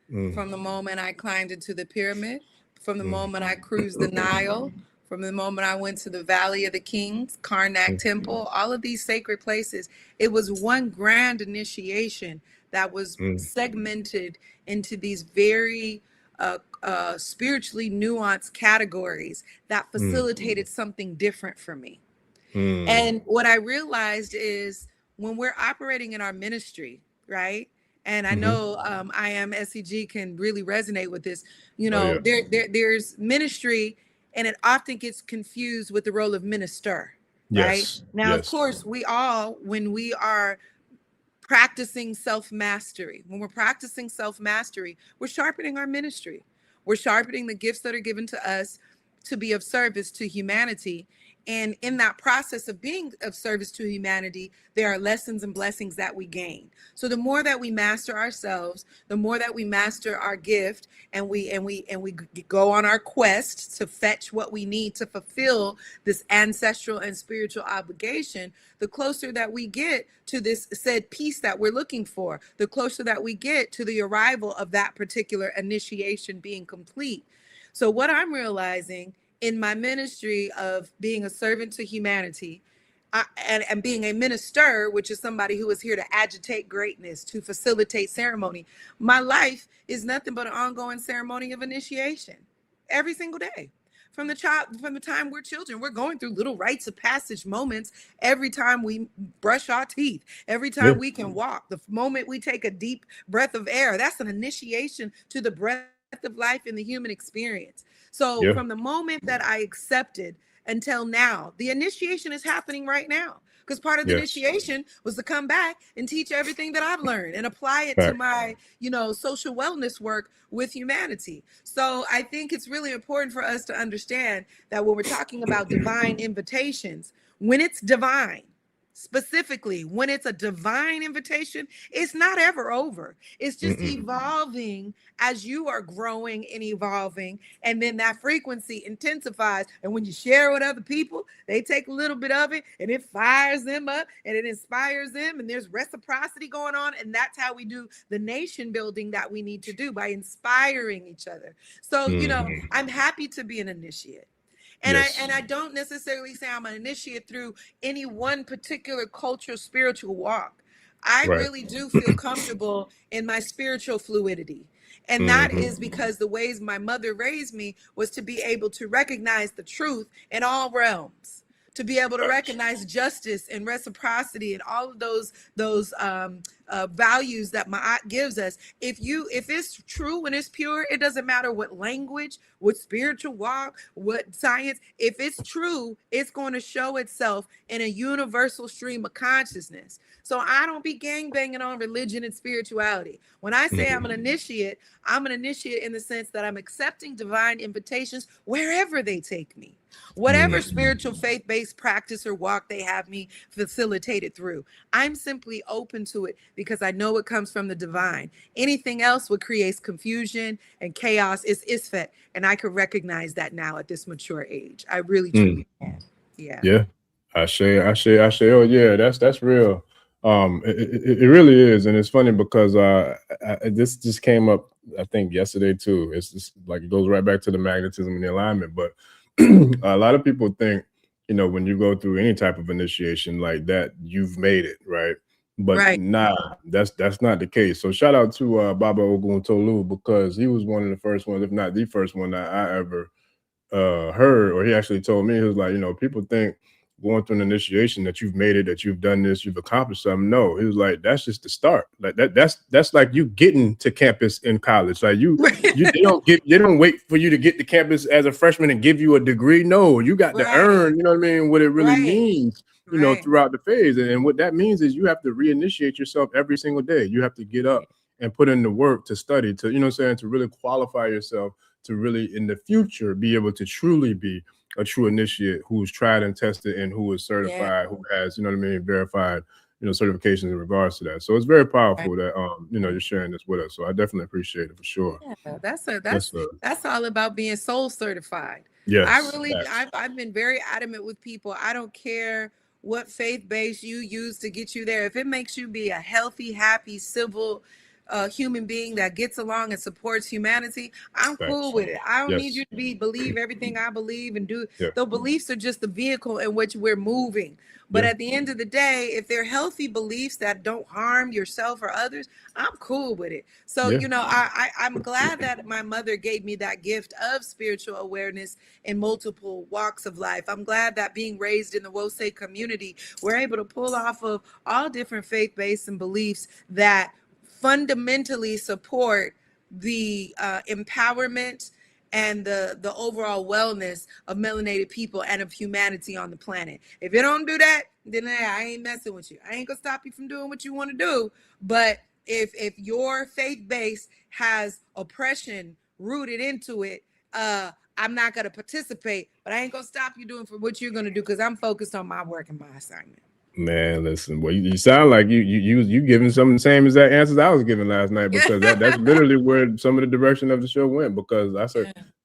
from the moment I climbed into the pyramid, from the moment I cruised the Nile, from the moment I went to the Valley of the Kings, Karnak Temple, all of these sacred places, it was one grand initiation that was segmented into these very spiritually nuanced categories that facilitated something different for me. And what I realized is when we're operating in our ministry, right? And I know I am SCG can really resonate with this. Oh, yeah. There's ministry, and it often gets confused with the role of minister, right? Yes. Now, of Yes. course, we all, when we are practicing self-mastery, we're sharpening our ministry. We're sharpening the gifts that are given to us to be of service to humanity. And in that process of being of service to humanity, there are lessons and blessings that we gain. So the more that we master ourselves, the more that we master our gift, and we go on our quest to fetch what we need to fulfill this ancestral and spiritual obligation, the closer that we get to this said peace that we're looking for, the closer that we get to the arrival of that particular initiation being complete. So what I'm realizing in my ministry of being a servant to humanity, and being a minister, which is somebody who is here to agitate greatness, to facilitate ceremony, my life is nothing but an ongoing ceremony of initiation every single day. From the time we're children, we're going through little rites of passage moments every time we brush our teeth, every time we can walk, the moment we take a deep breath of air. That's an initiation to the breath of life in the human experience. So from the moment that I accepted until now, the initiation is happening right now. Because part of the initiation was to come back and teach everything that I've learned and apply it to my, social wellness work with humanity. So I think it's really important for us to understand that when we're talking about divine invitations, when it's divine, specifically when it's a divine invitation, it's not ever over. It's just evolving as you are growing and evolving, and then that frequency intensifies, and when you share with other people, they take a little bit of it and it fires them up and it inspires them, and there's reciprocity going on, and that's how we do the nation building that we need to do, by inspiring each other. So I'm happy to be an initiate. And I don't necessarily say I'm an initiate through any one particular cultural spiritual walk. I really do feel comfortable in my spiritual fluidity. And that is because the ways my mother raised me was to be able to recognize the truth in all realms, to be able to recognize justice and reciprocity and all of those values that Maat gives us. If it's true and it's pure, it doesn't matter what language, what spiritual walk, what science. If it's true, it's going to show itself in a universal stream of consciousness. So I don't be gangbanging on religion and spirituality. When I say I'm an initiate in the sense that I'm accepting divine invitations wherever they take me, whatever spiritual faith-based practice or walk they have me facilitated through. I'm simply open to it because I know it comes from the divine. Anything else would create confusion and chaos. Is isfet, and I could recognize that now at this mature age. I really truly can. Yeah. I say. Oh yeah, that's real. It really is, and it's funny because this just came up, I think, yesterday too. It's just like it goes right back to the magnetism and the alignment. But a lot of people think, when you go through any type of initiation like that, you've made it, right? But nah, that's not the case. So shout out to Baba Oguntolu, because he was one of the first ones, if not the first one, that I ever heard, or he actually told me. He was like, people think going through an initiation that you've made it, that you've done this, you've accomplished something. No, he was like, that's just the start. Like that's like you getting to campus in college. Like they don't wait for you to get to campus as a freshman and give you a degree. No, you got to earn, you know what I mean, what it really means, you know, throughout the phase. And what that means is you have to reinitiate yourself every single day. You have to get up and put in the work to study, to, you know what I'm saying, to really qualify yourself to really in the future be able to truly be a true initiate who's tried and tested and who is certified, who has, you know what I mean, verified, you know, certifications in regards to that. So it's very powerful that you know, you're sharing this with us. So I definitely appreciate it for sure. Yeah, that's all about being soul certified. Yes, I've been very adamant with people. I don't care what faith base you use to get you there. If it makes you be a healthy, happy, civil human being that gets along and supports humanity, I'm cool with it. I don't need you to believe everything I believe and do. The beliefs are just the vehicle in which we're moving. But at the end of the day, if they're healthy beliefs that don't harm yourself or others, I'm cool with it. So, you know, I'm glad that my mother gave me that gift of spiritual awareness in multiple walks of life. I'm glad that being raised in the Wose community, we're able to pull off of all different faith-based and beliefs that fundamentally support the empowerment and the overall wellness of melanated people and of humanity on the planet. If you don't do that, then I ain't messing with you. I ain't gonna stop you from doing what you want to do. But if your faith base has oppression rooted into it, I'm not gonna participate. But I ain't gonna stop you doing for what you're gonna do, because I'm focused on my work and my assignment. Man, listen, well, you sound like you giving some of the same exact answers I was giving last night, because that's literally where some of the direction of the show went. Because I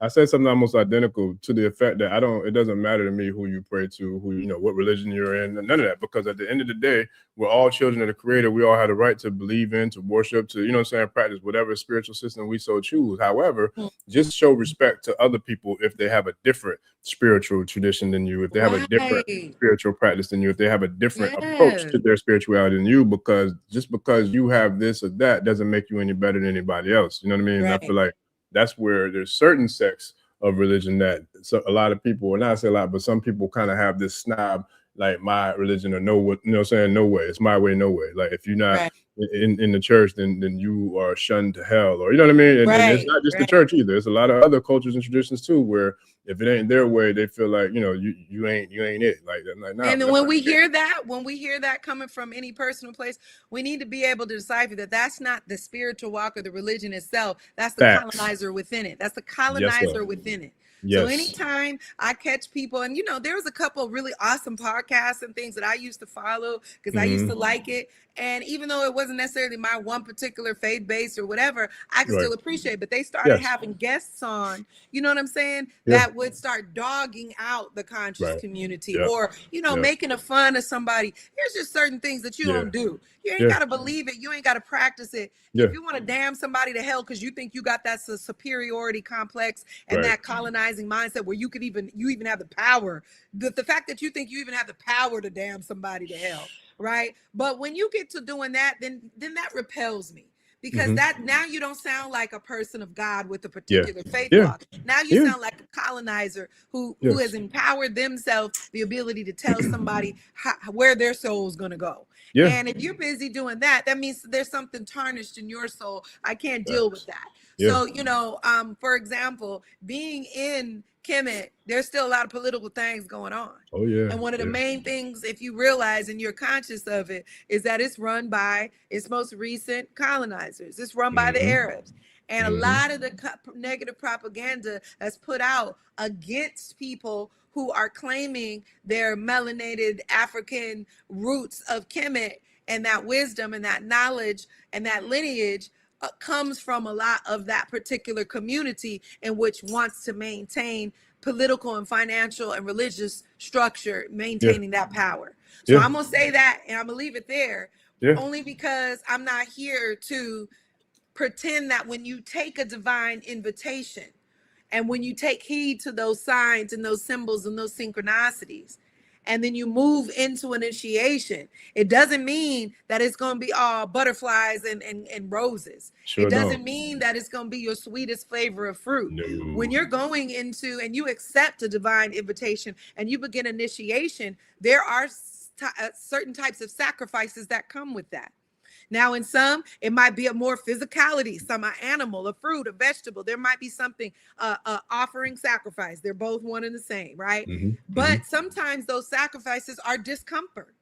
said something almost identical to the effect that it doesn't matter to me who you pray to, who, you know, what religion you're in, none of that. Because at the end of the day, we're all children of the Creator. We all have the right to believe in, to worship, to, you know what I'm saying, practice whatever spiritual system we so choose. However, just show respect to other people if they have a different spiritual tradition than you, if they have a different spiritual practice than you, if they have a different approach to their spirituality than you, because just because you have this or that doesn't make you any better than anybody else. You know what I mean? I feel like that's where there's certain sects of religion that a lot of people, or not say a lot, but some people kind of have this snob, like my religion or no, you know what I'm saying? No way. It's my way, no way. Like if you're not in the church, then you are shunned to hell, or you know what I mean? And it's not just the church either. There's a lot of other cultures and traditions too, where if it ain't their way, they feel like, you know, you ain't it. Like nah, and when we hear that coming from any personal place, we need to be able to decipher that that's not the spiritual walk or the religion itself. That's the colonizer within it. That's the colonizer within it. So anytime I catch people, and you know, there was a couple of really awesome podcasts and things that I used to follow because I used to like it. And even though it wasn't necessarily my one particular faith base or whatever, I could still appreciate it. But they started having guests on, you know what I'm saying, that would start dogging out the conscious community, or, you know, making a fun of somebody. There's just certain things that you don't do. You ain't got to believe it. You ain't got to practice it. If you want to damn somebody to hell because you think you got that superiority complex and that colonizing mindset where you even have the power, the fact that you think you even have the power to damn somebody to hell, right? But when you get to doing that, then that repels me. Because that now you don't sound like a person of God with a particular faith walk. Now you sound like a colonizer who has empowered themselves the ability to tell somebody where their soul is going to go. And if you're busy doing that, that means there's something tarnished in your soul. I can't deal with that. So, you know, for example, being in Kemet, there's still a lot of political things going on. And one of the main things, if you realize and you're conscious of it, is that it's run by its most recent colonizers. It's run by the Arabs. And a lot of the negative propaganda that's put out against people who are claiming their melanated African roots of Kemet and that wisdom and that knowledge and that lineage comes from a lot of that particular community in which wants to maintain political and financial and religious structure, maintaining that power. So I'm going to say that, and I'm going to leave it there, only because I'm not here to pretend that when you take a divine invitation and when you take heed to those signs and those symbols and those synchronicities, and then you move into initiation. It doesn't mean that it's going to be all butterflies and roses. Sure It doesn't don't. mean that it's going to be your sweetest flavor of fruit. When No. you're going into and you accept a divine invitation and you begin initiation, there are certain types of sacrifices that come with that. Now, in some, it might be a more physicality, some an animal, a fruit, a vegetable. There might be something, offering sacrifice. They're both one and the same, right? But sometimes those sacrifices are discomfort.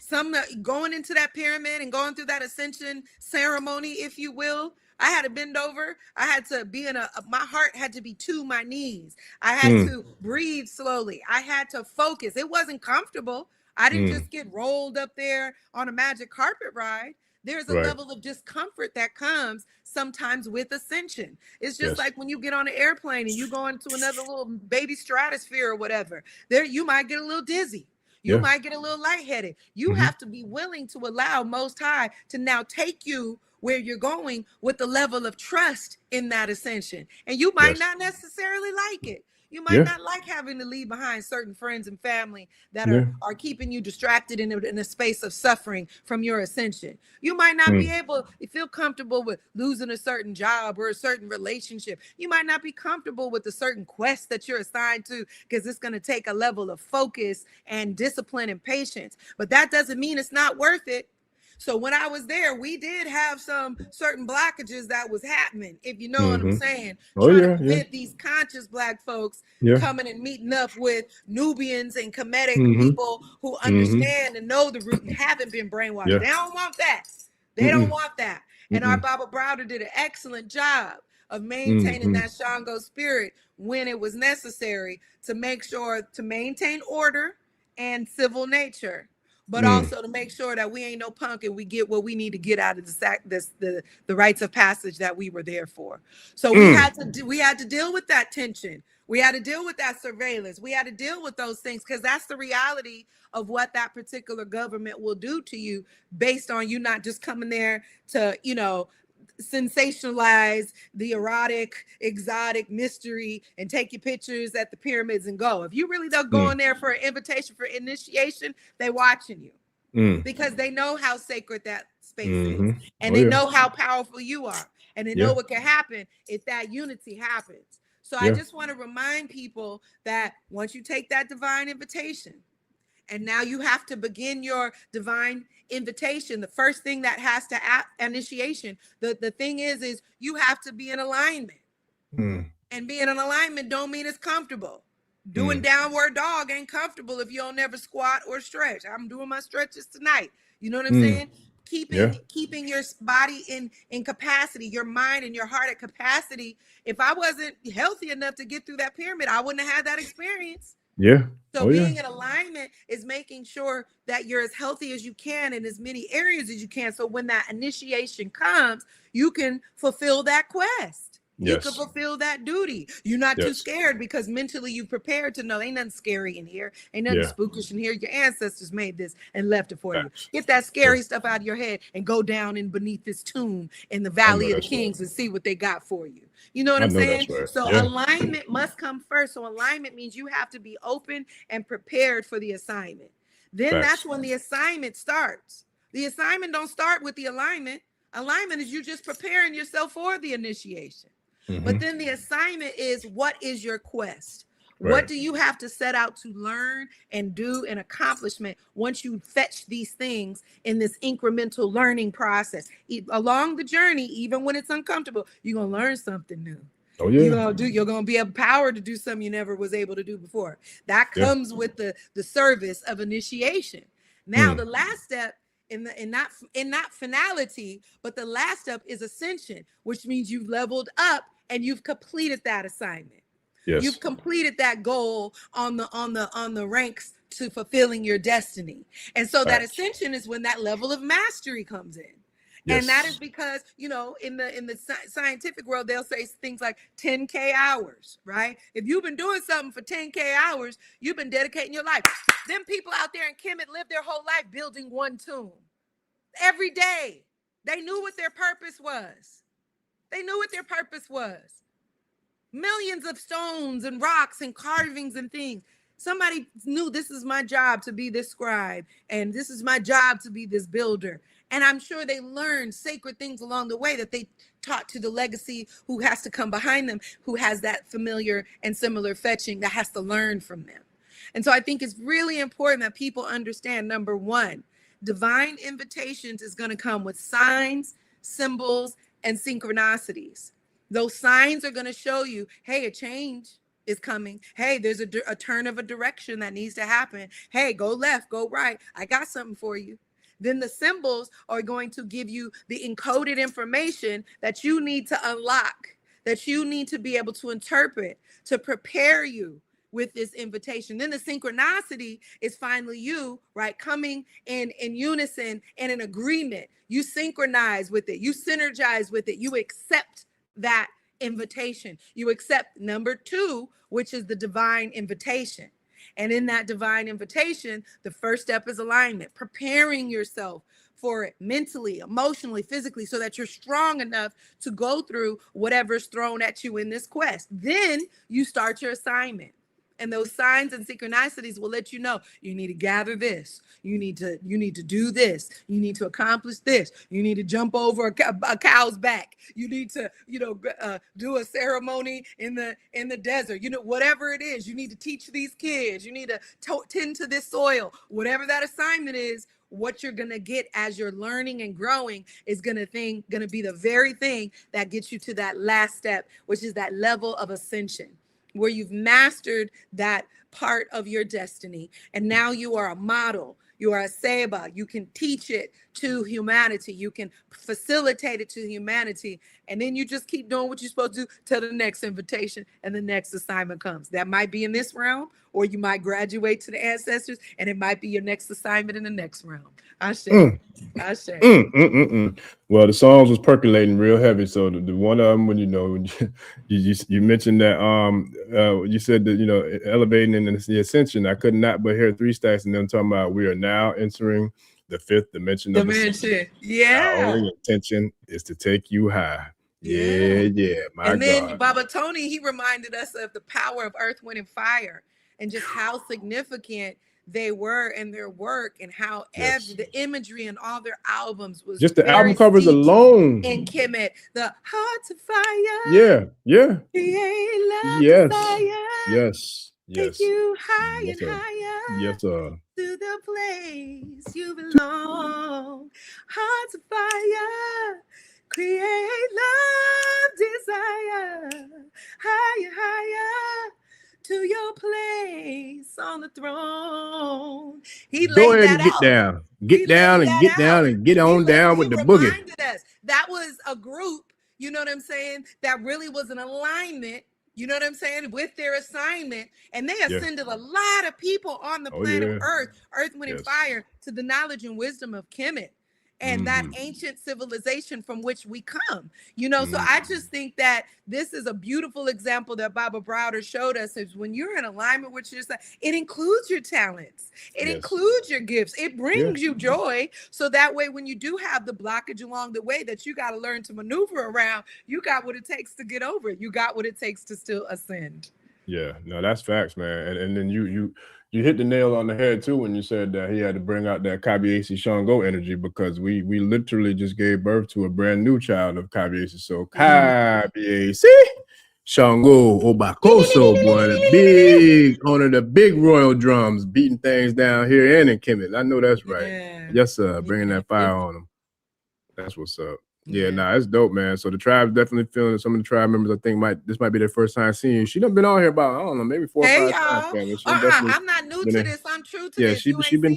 Some going into that pyramid and going through that ascension ceremony, if you will. I had to bend over. I had to be my heart had to be to my knees. I had to breathe slowly. I had to focus. It wasn't comfortable. I didn't just get rolled up there on a magic carpet ride. There's a level of discomfort that comes sometimes with ascension. It's just like when you get on an airplane and you go into another little baby stratosphere or whatever. There, you might get a little dizzy. You might get a little lightheaded. You have to be willing to allow Most High to now take you where you're going with the level of trust in that ascension. And you might not necessarily like it. You might not like having to leave behind certain friends and family that are keeping you distracted in a space of suffering from your ascension. You might not be able to feel comfortable with losing a certain job or a certain relationship. You might not be comfortable with a certain quest that you're assigned to because it's going to take a level of focus and discipline and patience. But that doesn't mean it's not worth it. So when I was there, we did have some certain blockages that was happening, if you know what I'm saying, trying to prevent these conscious Black folks coming and meeting up with Nubians and Kemetic people who understand and know the root and haven't been brainwashed. They don't want that. They don't want that. And our Baba Browder did an excellent job of maintaining that Shango spirit when it was necessary to make sure to maintain order and civil nature, but also to make sure that we ain't no punk and we get what we need to get out of the rites of passage that we were there for. So we had to deal with that tension. We had to deal with that surveillance. We had to deal with those things because that's the reality of what that particular government will do to you based on you not just coming there to, sensationalize the erotic, exotic mystery and take your pictures at the pyramids and go. If you really don't go in there for an invitation for initiation, they watching you because they know how sacred that space is and they know how powerful you are and they know what can happen if that unity happens. So I just want to remind people that once you take that divine invitation, and now you have to begin your divine invitation. The first thing that has to initiation, the thing is you have to be in alignment. And being in alignment don't mean it's comfortable. Doing downward dog ain't comfortable if you don't never squat or stretch. I'm doing my stretches tonight. You know what I'm saying? Keeping your body in capacity, your mind and your heart at capacity. If I wasn't healthy enough to get through that pyramid, I wouldn't have had that experience. So being in alignment is making sure that you're as healthy as you can in as many areas as you can. So when that initiation comes, you can fulfill that quest. You can fulfill that duty. You're not too scared because mentally you prepared to know ain't nothing scary in here. Ain't nothing spookish in here. Your ancestors made this and left it for you. Get that scary stuff out of your head and go down in beneath this tomb in the Valley of the Kings and see what they got for you. You know what I'm saying? So alignment must come first. So alignment means you have to be open and prepared for the assignment. Then that's when the assignment starts. The assignment don't start with the alignment. Alignment is you just preparing yourself for the initiation. But then the assignment is, what is your quest? What do you have to set out to learn and do an accomplishment once you fetch these things in this incremental learning process? Along the journey, even when it's uncomfortable, you're going to learn something new. You're gonna be empowered to do something you never was able to do before. That comes with the service of initiation. Now the last step in not finality, but the last step is ascension, which means you've leveled up and you've completed that assignment. You've completed that goal on the ranks to fulfilling your destiny. And so that ascension is when that level of mastery comes in. And that is because, in the scientific world, they'll say things like 10K hours, right? If you've been doing something for 10K hours, you've been dedicating your life. Them people out there in Kemet live their whole life building one tomb. Every day, they knew what their purpose was. Millions of stones and rocks and carvings and things. Somebody knew this is my job to be this scribe, and this is my job to be this builder. And I'm sure they learned sacred things along the way that they taught to the legacy who has to come behind them, who has that familiar and similar fetching that has to learn from them. And so I think it's really important that people understand, number one, divine invitations is going to come with signs, symbols, and synchronicities. Those signs are going to show you, hey, a change is coming. Hey, there's a turn of a direction that needs to happen. Hey, go left, go right. I got something for you. Then the symbols are going to give you the encoded information that you need to unlock, that you need to be able to interpret, to prepare you with this invitation. Then the synchronicity is finally you, right, coming in unison and in agreement. You synchronize with it, you synergize with it, you accept that invitation. You accept number two, which is the divine invitation. And in that divine invitation, the first step is alignment, preparing yourself for it mentally, emotionally, physically, so that you're strong enough to go through whatever's thrown at you in this quest. Then you start your assignment. And those signs and synchronicities will let you know you need to gather this. You need to do this. You need to accomplish this. You need to jump over a cow's back. You need to, do a ceremony in the desert. Whatever it is, you need to teach these kids. You need to tend to this soil. Whatever that assignment is, what you're going to get as you're learning and growing is going to be the very thing that gets you to that last step, which is that level of ascension, where you've mastered that part of your destiny. And now you are a model. You are a Seba. You can teach it to humanity. You can facilitate it to humanity. And then you just keep doing what you're supposed to do till the next invitation and the next assignment comes. That might be in this realm, or you might graduate to the ancestors, and it might be your next assignment in the next realm. I say. Well, the songs was percolating real heavy. So the one of them, when you mentioned that you said that elevating in the ascension, I could not but hear three stacks and them talking about we are now entering the fifth dimension of ascension. Yeah. Our only intention is to take you high. Yeah, my and then God. Baba Tony, he reminded us of the power of earth, wind, and fire, and just how significant they were in their work, and how the imagery in all their albums was just the album covers alone. In Kemet, the heart of fire. Yeah. Create love, yes. Take you high and higher. Yes, to the place you belong. Heart of fire. Create love, desire, higher, to your place on the throne. He go laid ahead that and out. Get down and get on down with the boogie. Us. That was a group, you know what I'm saying, that really was an alignment, you know what I'm saying, with their assignment. And they ascended a lot of people on the planet Earth, wind, and fire, to the knowledge and wisdom of Kemet. And that ancient civilization from which we come, So I just think that this is a beautiful example that Baba Browder showed us, is when you're in alignment with yourself, it includes your talents. It includes your gifts. It brings you joy. So that way, when you do have the blockage along the way that you got to learn to maneuver around, you got what it takes to get over it. You got what it takes to still ascend. Yeah, no, that's facts, man. And then you hit the nail on the head too when you said that he had to bring out that Kabiesi Shango energy, because we literally just gave birth to a brand new child of Kabiesi. So Kabiesi Shango Obakoso, boy, on the big royal drums, beating things down here and in Kemet. I know that's right. Yes, sir. Bringing that fire on them. That's what's up. Yeah, nah, it's dope, man. So the tribe's definitely feeling it. Some of the tribe members, I think, this might be their first time seeing you. She done been on here about, I don't know, maybe 4 or 5 times. I'm not new to this. I'm true to this. She been.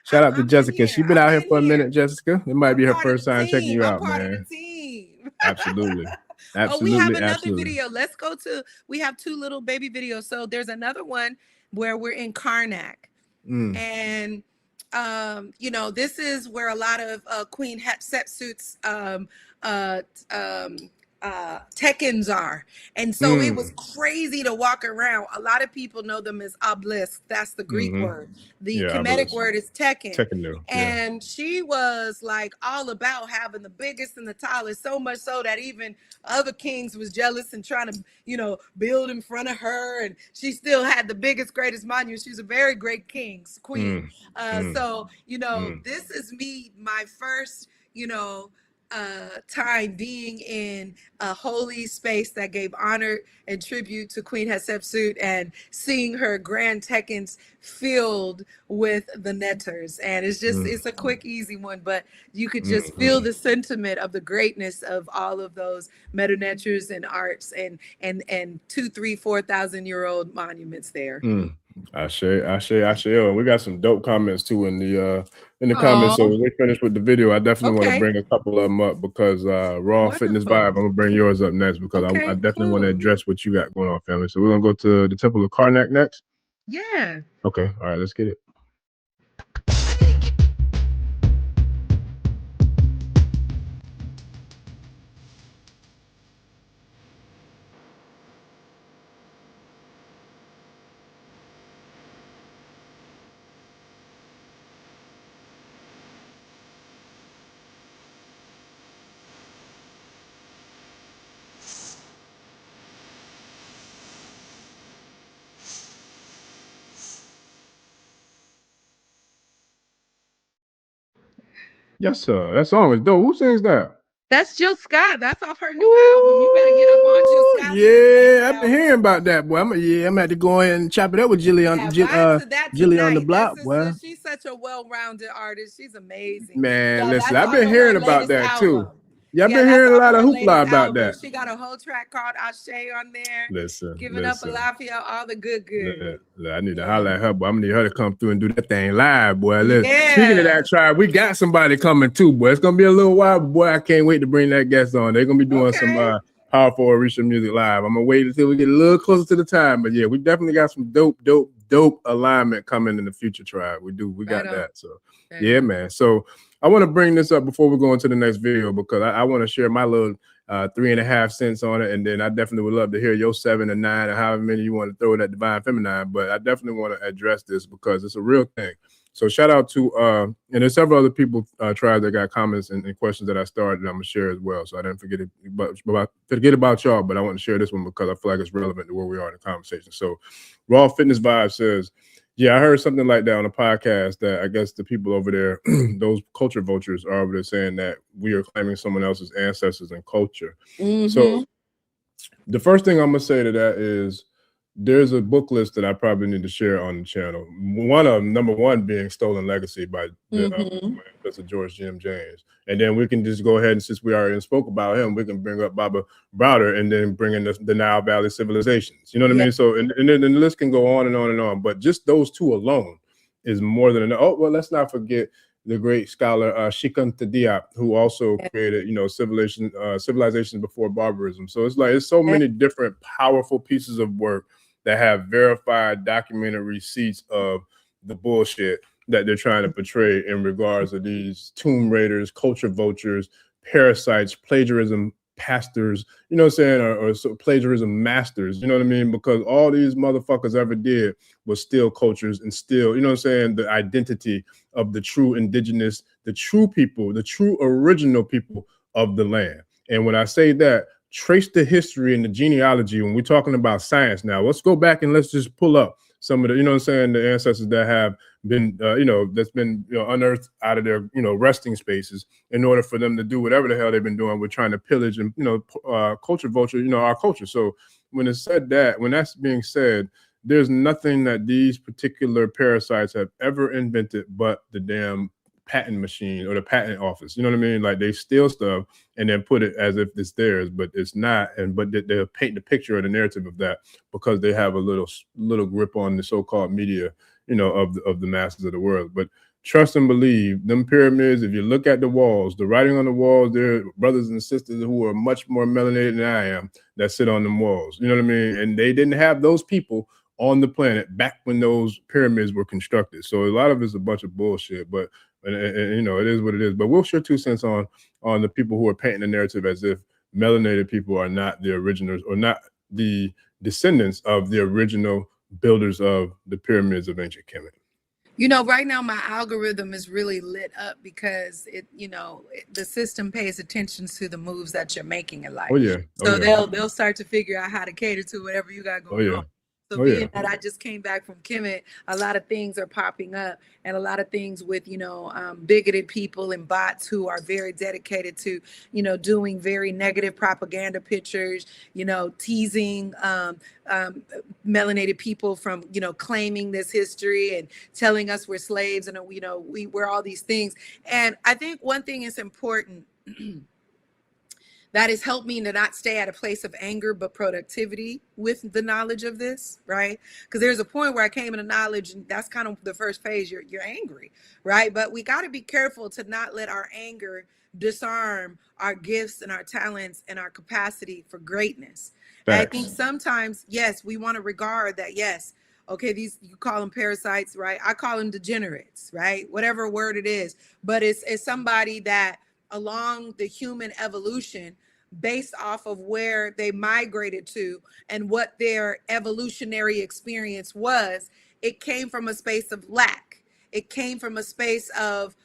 Shout out to Jessica. She's been out here for a minute, Jessica. It might be her first time checking you out, man. I'm part of the team. Absolutely. We have another video. Let's go to. We have 2 little baby videos. So there's another one where we're in Karnak, and this is where a lot of Queen Hatshepsut's Tekkens are. And so it was crazy to walk around. A lot of people know them as obelisk. That's the Greek word. The Kemetic word is Tekken. And she was like all about having the biggest and the tallest, so much so that even other kings was jealous and trying to, you know, build in front of her. And she still had the biggest, greatest monument. She was a very great queen. So, you know, this is me, my first, you know, time being in a holy space that gave honor and tribute to Queen Hatshepsut, and seeing her grand Tekkens filled with the netters. And it's just, it's a quick, easy one, but you could just feel the sentiment of the greatness of all of those meta netters and arts and 2, 3, 4,000-year-old monuments there. I share. We got some dope comments too in the comments. So when we finish with the video, I definitely want to bring a couple of them up, because Raw Fitness Vibe, I'm gonna bring yours up next, because I definitely want to address what you got going on, family. So we're gonna go to the Temple of Karnak next. Yeah. Okay. All right. Let's get it. Yes, sir. That song is dope. Who sings that? That's Jill Scott. That's off her new album. You better get up on Jill Scott. Yeah, I've been hearing about that, boy. I'm at to go ahead and chop it up with Jilly on Jilly on the block. Well, she's such a well-rounded artist. She's amazing. Man, listen, I've been hearing about that too. Yeah, I've been hearing a lot of hoopla about that. She got a whole track called Ashe on there. Listen, Giving up a Lafayette, all the good. I need to holler at her, but I'm gonna need her to come through and do that thing live, boy. Listen, speaking of that tribe, we got somebody coming too, boy. It's gonna be a little while, but boy, I can't wait to bring that guest on. They're gonna be doing some powerful Orisha music live. I'm gonna wait until we get a little closer to the time, but yeah, we definitely got some dope alignment coming in the future, tribe. We got that. So yeah, man. So I want to bring this up before we go into the next video, because I want to share my little 3.5 cents on it, and then I definitely would love to hear your 7 or 9 or however many you want to throw at that Divine Feminine. But I definitely want to address this because it's a real thing. So shout out to and there's several other people tried that got comments and questions that I started that I'm gonna share as well. So I didn't forget about y'all, but I want to share this one because I feel like it's relevant to where we are in the conversation. So Raw Fitness Vibe says, yeah, I heard something like that on a podcast that I guess the people over there, those culture vultures, are over there saying that we are claiming someone else's ancestors and culture. So the first thing I'm gonna say to that is there's a book list that I probably need to share on the channel. One of them, number one, being Stolen Legacy by Professor George Jim James. And then we can just go ahead, and since we already spoke about him, we can bring up Baba Browder and then bring in the Nile Valley civilizations. You know what I mean? So, and then the list can go on and on and on. But just those two alone is more than enough. Oh, well, let's not forget the great scholar Shikanta Diop, who also created, civilizations before barbarism. So it's so many different powerful pieces of work that have verified, documented receipts of the bullshit that they're trying to portray in regards to these tomb raiders, culture vultures, parasites, plagiarism pastors, you know what I'm saying, or plagiarism masters, you know what I mean? Because all these motherfuckers ever did was steal cultures and steal, you know what I'm saying, the identity of the true indigenous, the true people, the true original people of the land. And when I say that, trace the history and the genealogy. When we're talking about science now, let's go back and let's just pull up some of the, you know what I'm saying, the ancestors that have been, that's been unearthed out of their, resting spaces in order for them to do whatever the hell they've been doing. We're trying to pillage and, culture vulture, our culture. So when it's said that, when that's being said, there's nothing that these particular parasites have ever invented but the damn patent machine or the patent office. You know what I mean? Like they steal stuff and then put it as if it's theirs, but it's not. But they'll paint the picture or the narrative of that because they have a little grip on the so-called media, of the masses of the world. But trust and believe, them pyramids, if you look at the walls, the writing on the walls, there are brothers and sisters who are much more melanated than I am that sit on them walls. You know what I mean? And they didn't have those people on the planet back when those pyramids were constructed. So a lot of it's a bunch of bullshit, but and it is what it is. But we'll share 2 cents on the people who are painting the narrative as if melanated people are not the originals or not the descendants of the original builders of the pyramids of ancient Kemet. You know, right now my algorithm is really lit up because the system pays attention to the moves that you're making in life. Oh yeah. So they'll start to figure out how to cater to whatever you got going on. So being that I just came back from Kemet, a lot of things are popping up, and a lot of things with bigoted people and bots who are very dedicated to doing very negative propaganda pictures, teasing melanated people from claiming this history and telling us we're slaves and we're all these things. And I think one thing is important that has helped me to not stay at a place of anger, but productivity with the knowledge of this, right? Because there's a point where I came into knowledge, and that's kind of the first phase. You're angry, right? But we got to be careful to not let our anger disarm our gifts and our talents and our capacity for greatness. And I think sometimes, yes, we want to regard that, yes, okay, these, you call them parasites, right? I call them degenerates, right? Whatever word it is. But it's somebody that along the human evolution, based off of where they migrated to and what their evolutionary experience was, it came from a space of lack. It came from a space of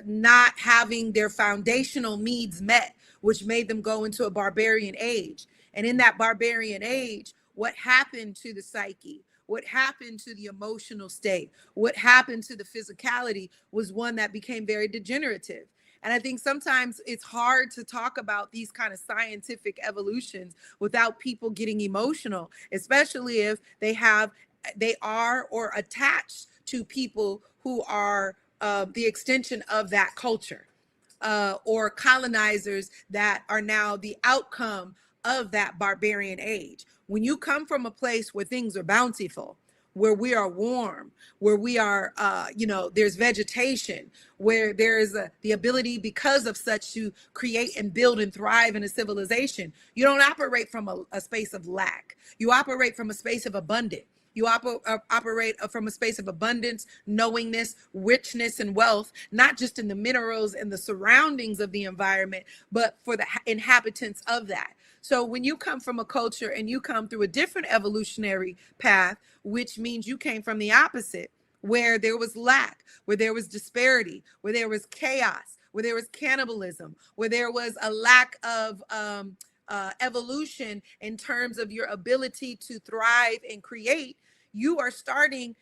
not having their foundational needs met, which made them go into a barbarian age. And in that barbarian age, what happened to the psyche, what happened to the emotional state, what happened to the physicality was one that became very degenerative. And I think sometimes it's hard to talk about these kind of scientific evolutions without people getting emotional, especially if they are or attached to people who are the extension of that culture, or colonizers that are now the outcome of that barbarian age. When you come from a place where things are bountiful, where we are warm, where we are, there's vegetation, where there is the ability because of such to create and build and thrive in a civilization. You don't operate from a space of lack. You operate from a space of abundance. You operate from a space of abundance, knowingness, richness, and wealth, not just in the minerals and the surroundings of the environment, but for the inhabitants of that. So when you come from a culture and you come through a different evolutionary path, which means you came from the opposite, where there was lack, where there was disparity, where there was chaos, where there was cannibalism, where there was a lack of evolution in terms of your ability to thrive and create, you are starting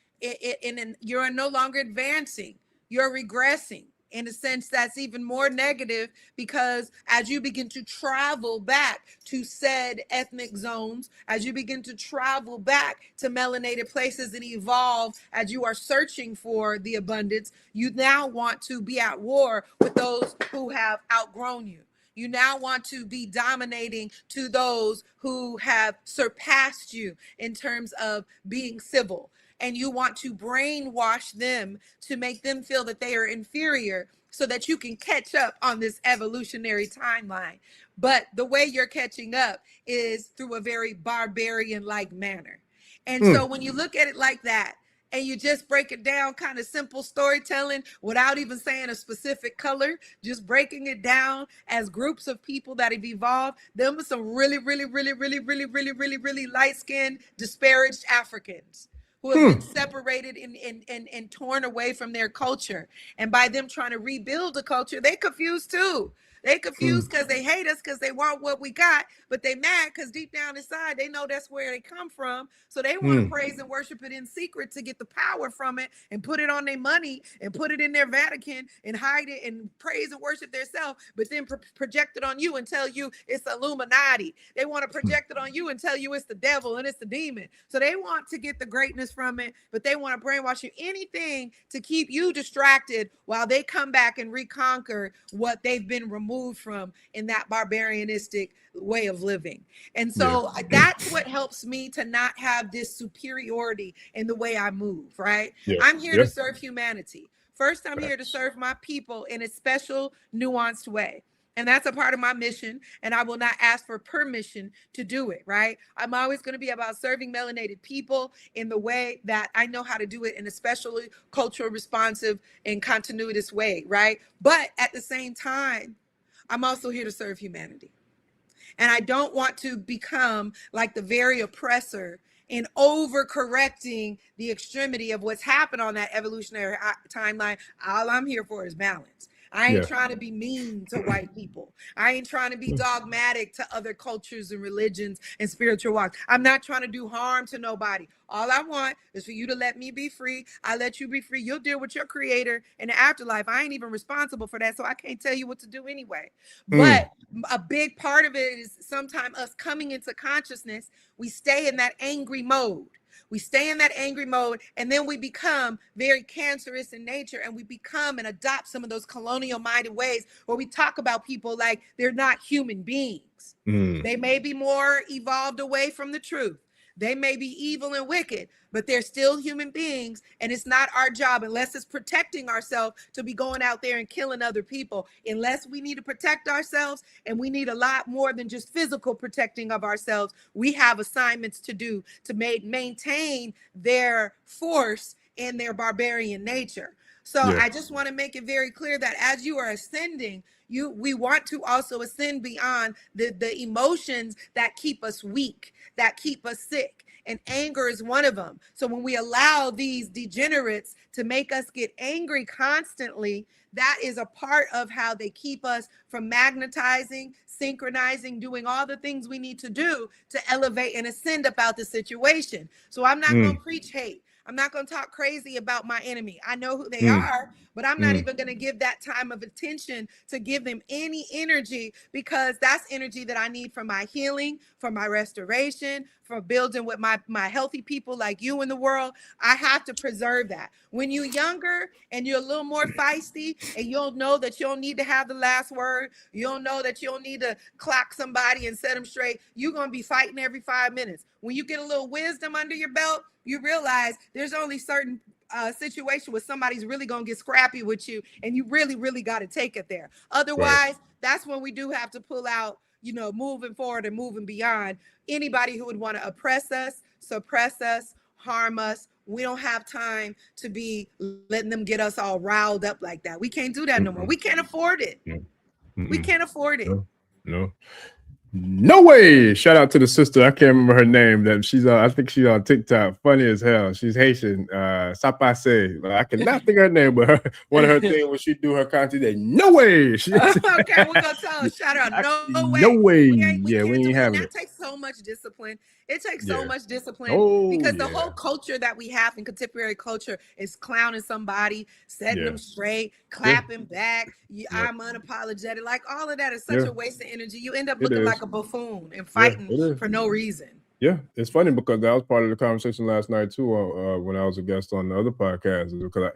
you're no longer advancing, you're regressing in a sense that's even more negative, because as you begin to travel back to said ethnic zones, as you begin to travel back to melanated places and evolve, as you are searching for the abundance, you now want to be at war with those who have outgrown you. You now want to be dominating to those who have surpassed you in terms of being civil. And you want to brainwash them to make them feel that they are inferior so that you can catch up on this evolutionary timeline. But the way you're catching up is through a very barbarian-like manner. And so when you look at it like that, and you just break it down, kind of simple storytelling without even saying a specific color, just breaking it down as groups of people that have evolved. Them are some really light-skinned, disparaged Africans who have been separated and torn away from their culture. And by them trying to rebuild the culture, they confused too. They confused because they hate us because they want what we got, but they mad because deep down inside, they know that's where they come from. So they want to praise and worship it in secret to get the power from it and put it on their money and put it in their Vatican and hide it and praise and worship themselves, but then project it on you and tell you it's Illuminati. They want to project it on you and tell you it's the devil and it's the demon. So they want to get the greatness from it, but they want to brainwash you, anything to keep you distracted while they come back and reconquer what they've been removed from in that barbarianistic way of living. And so that's what helps me to not have this superiority in the way I move, right? I'm here to serve humanity. First, I'm here to serve my people in a special, nuanced way. And that's a part of my mission. And I will not ask for permission to do it, right? I'm always going to be about serving melanated people in the way that I know how to do it in a specially cultural responsive and continuous way, right? But at the same time, I'm also here to serve humanity. And I don't want to become like the very oppressor in overcorrecting the extremity of what's happened on that evolutionary timeline. All I'm here for is balance. I ain't trying to be mean to white people. I ain't trying to be dogmatic to other cultures and religions and spiritual walks. I'm not trying to do harm to nobody. All I want is for you to let me be free. I let you be free. You'll deal with your creator in the afterlife. I ain't even responsible for that, so I can't tell you what to do anyway. But a big part of it is sometimes us coming into consciousness, we stay in that angry mode. We stay in that angry mode, and then we become very cancerous in nature, and we become and adopt some of those colonial minded ways where we talk about people like they're not human beings. They may be more evolved away from the truth. They may be evil and wicked, but they're still human beings. And it's not our job, unless it's protecting ourselves, to be going out there and killing other people. Unless we need to protect ourselves, and we need a lot more than just physical protecting of ourselves. We have assignments to do to maintain their force and their barbarian nature. So I just want to make it very clear that as you are ascending, we want to also ascend beyond the emotions that keep us weak, that keep us sick. And anger is one of them. So when we allow these degenerates to make us get angry constantly, that is a part of how they keep us from magnetizing, synchronizing, doing all the things we need to do to elevate and ascend about the situation. So I'm not going to preach hate. I'm not going to talk crazy about my enemy. I know who they are, but I'm not even going to give that time of attention to give them any energy, because that's energy that I need for my healing, for my restoration, for building with my healthy people like you in the world. I have to preserve that. When you're younger and you're a little more feisty, and you'll know that you don't need to have the last word, you don't know that you don't need to clock somebody and set them straight, you're going to be fighting every 5 minutes. When you get a little wisdom under your belt, you realize there's only certain situation where somebody's really going to get scrappy with you, and you really got to take it there. Otherwise, that's when we do have to pull out, moving forward and moving beyond anybody who would want to oppress us, suppress us, harm us. We don't have time to be letting them get us all riled up like that. We can't do that no more. We can't afford it. We can't afford it. No way. Shout out to the sister. I can't remember her name. That she's I think she's on TikTok. Funny as hell. She's Haitian. Sapase. I cannot think of her name, but one of her things when she do her content, they no way. Okay, we're gonna tell her, shout out. No way. No way. We ain't having it. That takes so much discipline. It takes so much discipline because the whole culture that we have in contemporary culture is clowning somebody, setting them straight, clapping back. I'm unapologetic. Like all of that is such a waste of energy. You end up looking like a buffoon and fighting for no reason. Yeah, it's funny because that was part of the conversation last night too. When I was a guest on the other podcast, because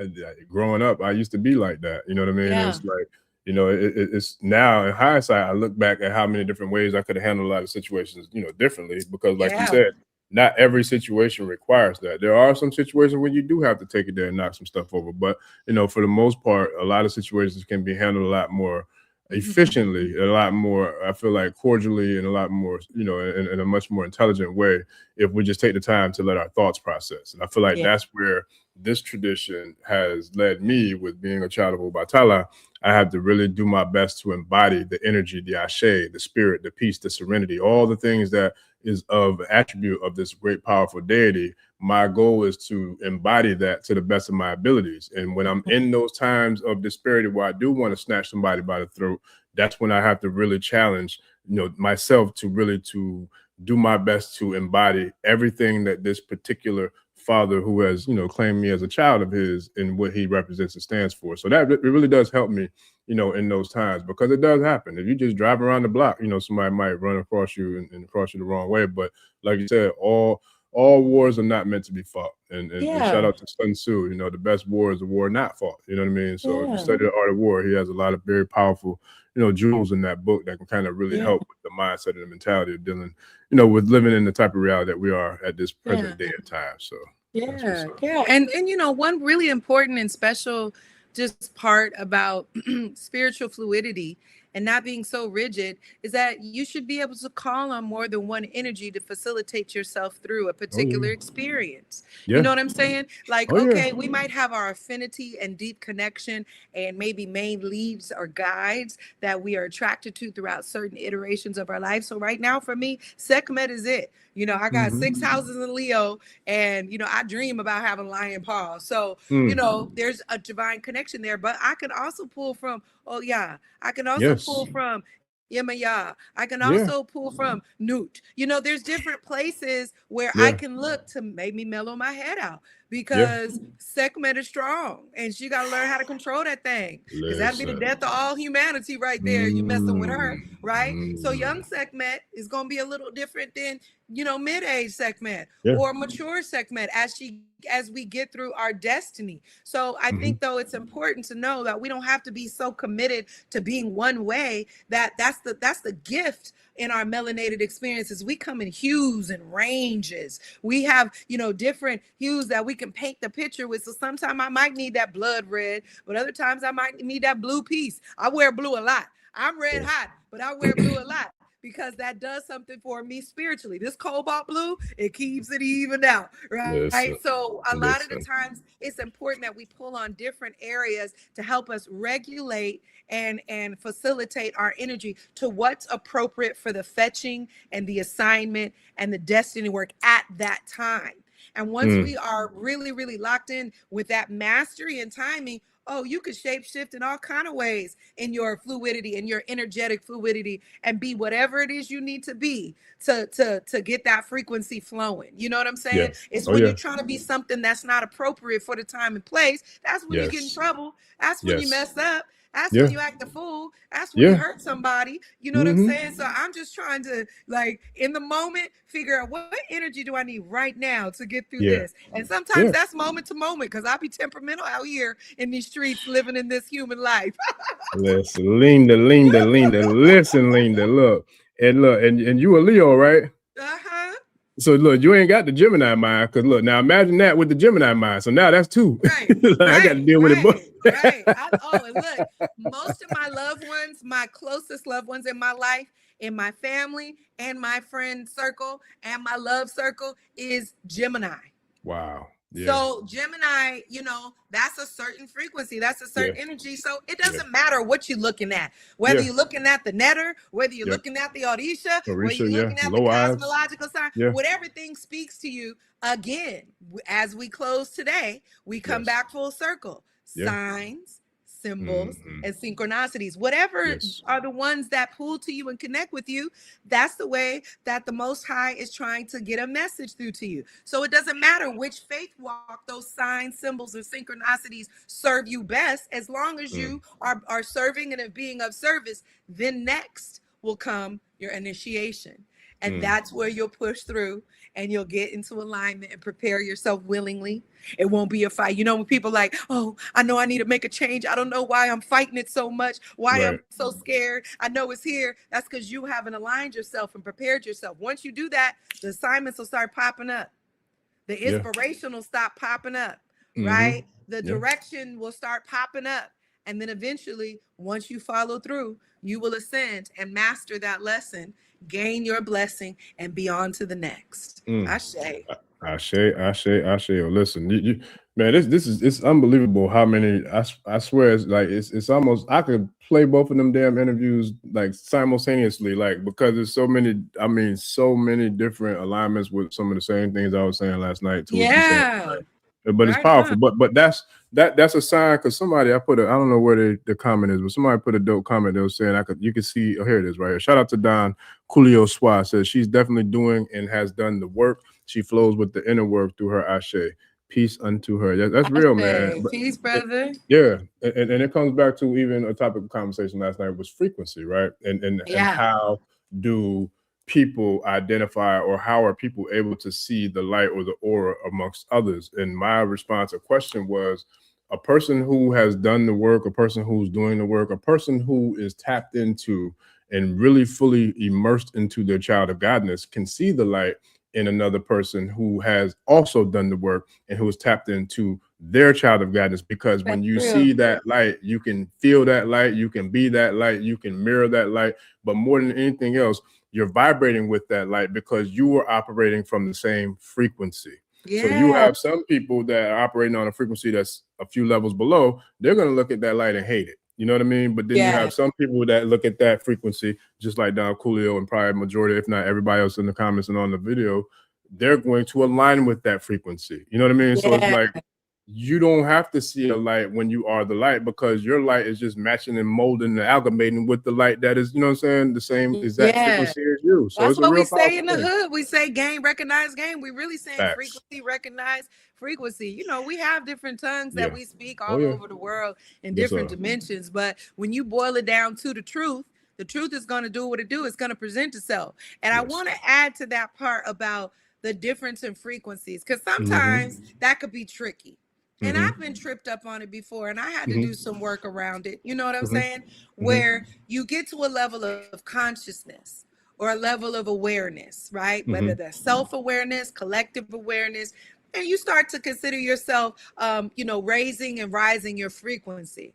growing up, I used to be like that. You know what I mean? Yeah. It's like, it's now in hindsight, I look back at how many different ways I could have handled a lot of situations, differently. Because, like you said, not every situation requires that. There are some situations where you do have to take it there and knock some stuff over. But for the most part, a lot of situations can be handled a lot more efficiently, a lot more, I feel like, cordially, and a lot more, in a much more intelligent way, if we just take the time to let our thoughts process. And I feel like that's where this tradition has led me. With being a child of Obatala, I have to really do my best to embody the energy, the ashe, the spirit, the peace, the serenity, all the things that is of attribute of this great, powerful deity. My goal is to embody that to the best of my abilities. And when I'm in those times of disparity where I do want to snatch somebody by the throat, that's when I have to really challenge, myself to do my best to embody everything that this particular father who has, claimed me as a child of his and what he represents and stands for. So that it really does help me, in those times, because it does happen. If you just drive around the block, somebody might run across you and cross you the wrong way. But like you said, all wars are not meant to be fought. And shout out to Sun Tzu, the best war is a war not fought. You know what I mean? So if you study the art of war, he has a lot of very powerful, jewels in that book that can kind of really help with the mindset and the mentality of dealing, with living in the type of reality that we are at this present day and time. So and one really important and special just part about spiritual fluidity and not being so rigid is that you should be able to call on more than one energy to facilitate yourself through a Oh particular yeah. experience. You Yeah. know what I'm saying? Like, Oh yeah. okay, we might have our affinity and deep connection and maybe main leads or guides that we are attracted to throughout certain iterations of our life. So right now for me, Sekmet is it. You know, I got 6 houses in Leo, and you know, I dream about having lion paw. So, you know, there's a divine connection there. But I can also pull from, oh yeah, I can also Yes. pull from Yemaya. I can Yeah. also pull from Newt. You know, there's different places where I Yeah. can look to make me mellow my head out Yeah. because Sekmet is strong and she got to learn how to control that thing because that'd be the Listen. death of all humanity right there. You messing with her, right? So young Mm. Sekmet is going to be a little different than, you know, mid-age Sekmet Yeah. or mature Sekmet as we get through our destiny. So I think though it's important to know that we don't have to be so committed to being one way. That's the gift in our melanated experiences. We come in hues and ranges. We have, you know, different hues that we can paint the picture with. So sometimes I might need that blood red, but other times I might need that blue piece. I wear blue a lot. I'm red hot, but I wear blue a lot because that does something for me spiritually. This cobalt blue, it keeps it even out, right? Listen. So a lot of the Listen. times it's important that we pull on different areas to help us regulate and facilitate our energy to what's appropriate for the fetching and the assignment and the destiny work at that time. And once we are really, really locked in with that mastery and timing, oh, you could shape shift in all kind of ways in your fluidity and your energetic fluidity and be whatever it is you need to be to get that frequency flowing. You know what I'm saying? Yes. It's Oh when you're yeah. trying to be something that's not appropriate for the time and place. That's when you get in Yes. trouble. That's when you Yes. mess up. That's when Yeah. you act a fool. That's when you Yeah. hurt somebody. You know what I'm saying? So I'm just trying to, like, in the moment, figure out what energy do I need right now to get through Yeah. this. And sometimes Yeah. that's moment to moment because I be temperamental out here in these streets living in this human life. Listen, Linda. Listen, Linda. Look, and you a Leo, right? Uh-huh. So look, you ain't got the Gemini mind, because look, now imagine that with the Gemini mind. So now that's two. Right, Like, I got to deal with it both. right. And look, most of my loved ones, my closest loved ones in my life, in my family and my friend circle and my love circle is Gemini. Wow. Yeah. So Gemini, you know, that's a certain frequency, that's a certain energy. So it Yeah. doesn't matter what you're looking at, whether you're looking at the netter, whether you're looking at the Orisha, whether you're looking at the Low eyes. cosmological sign, Yeah. whatever thing speaks to you. Again, as we close today, we come back full circle. Signs, symbols, and synchronicities, whatever are the ones that pull to you and connect with you. That's the way that the Most High is trying to get a message through to you. So it doesn't matter which faith walk those signs, symbols, or synchronicities serve you best, as long as you are serving and being of service. Then next will come your initiation. And that's where you'll push through and you'll get into alignment and prepare yourself willingly. It won't be a fight. You know, when people like, oh, I know I need to make a change. I don't know why I'm fighting it so much, why I'm so scared. I know it's here. That's because you haven't aligned yourself and prepared yourself. Once you do that, the assignments will start popping up. The inspiration will stop popping up, right? The direction will start popping up. And then eventually, once you follow through, you will ascend and master that lesson, gain your blessing, and be on to the next. Ashe. Ashe. Listen, man, this is, it's unbelievable how many. I swear, it's like it's almost, I could play both of them damn interviews like simultaneously, like, because there's so many. I mean, so many different alignments with some of the same things I was saying last night too. Yeah. But it's powerful. But that's a sign, because somebody, I don't know where the comment is, but somebody put a dope comment. They were saying you could see. Oh, here it is right here. Shout out to Don Coolio Swa, says she's definitely doing and has done the work. She flows with the inner work through her Ashe. Peace unto her. That's real, man. Peace, brother. Yeah, and it comes back to even a topic of conversation last night was frequency, right? And how do people identify, or how are people able to see the light or the aura amongst others? And my response, a question was, a person who has done the work, a person who's doing the work, a person who is tapped into and really fully immersed into their child of Godness can see the light in another person who has also done the work and who is tapped into they're child of godness, because when you see that light, you can feel that light, you can be that light, you can mirror that light. But more than anything else, you're vibrating with that light because you are operating from the same frequency. Yeah. So you have some people that are operating on a frequency that's a few levels below. They're going to look at that light and hate it. You know what I mean? But then you have some people that look at that frequency, just like Don Coolio and probably majority, if not everybody else in the comments and on the video, they're going to align with that frequency. You know what I mean? So it's like, you don't have to see a light when you are the light, because your light is just matching and molding and amalgamating with the light that is, you know what I'm saying, the same exact frequency as you. So that's it's what a real we say in the thing. hood. We say game, recognize game. We really saying frequency, recognize frequency. You know, we have different tongues that we speak all over the world in different dimensions. But when you boil it down to the truth is going to do what it do. It's going to present itself. And I want to add to that part about the difference in frequencies, because sometimes that could be tricky. And I've been tripped up on it before, and I had to do some work around it. You know what I'm saying? Where you get to a level of consciousness or a level of awareness, right? Whether that's self-awareness, collective awareness, and you start to consider yourself, raising and rising your frequency.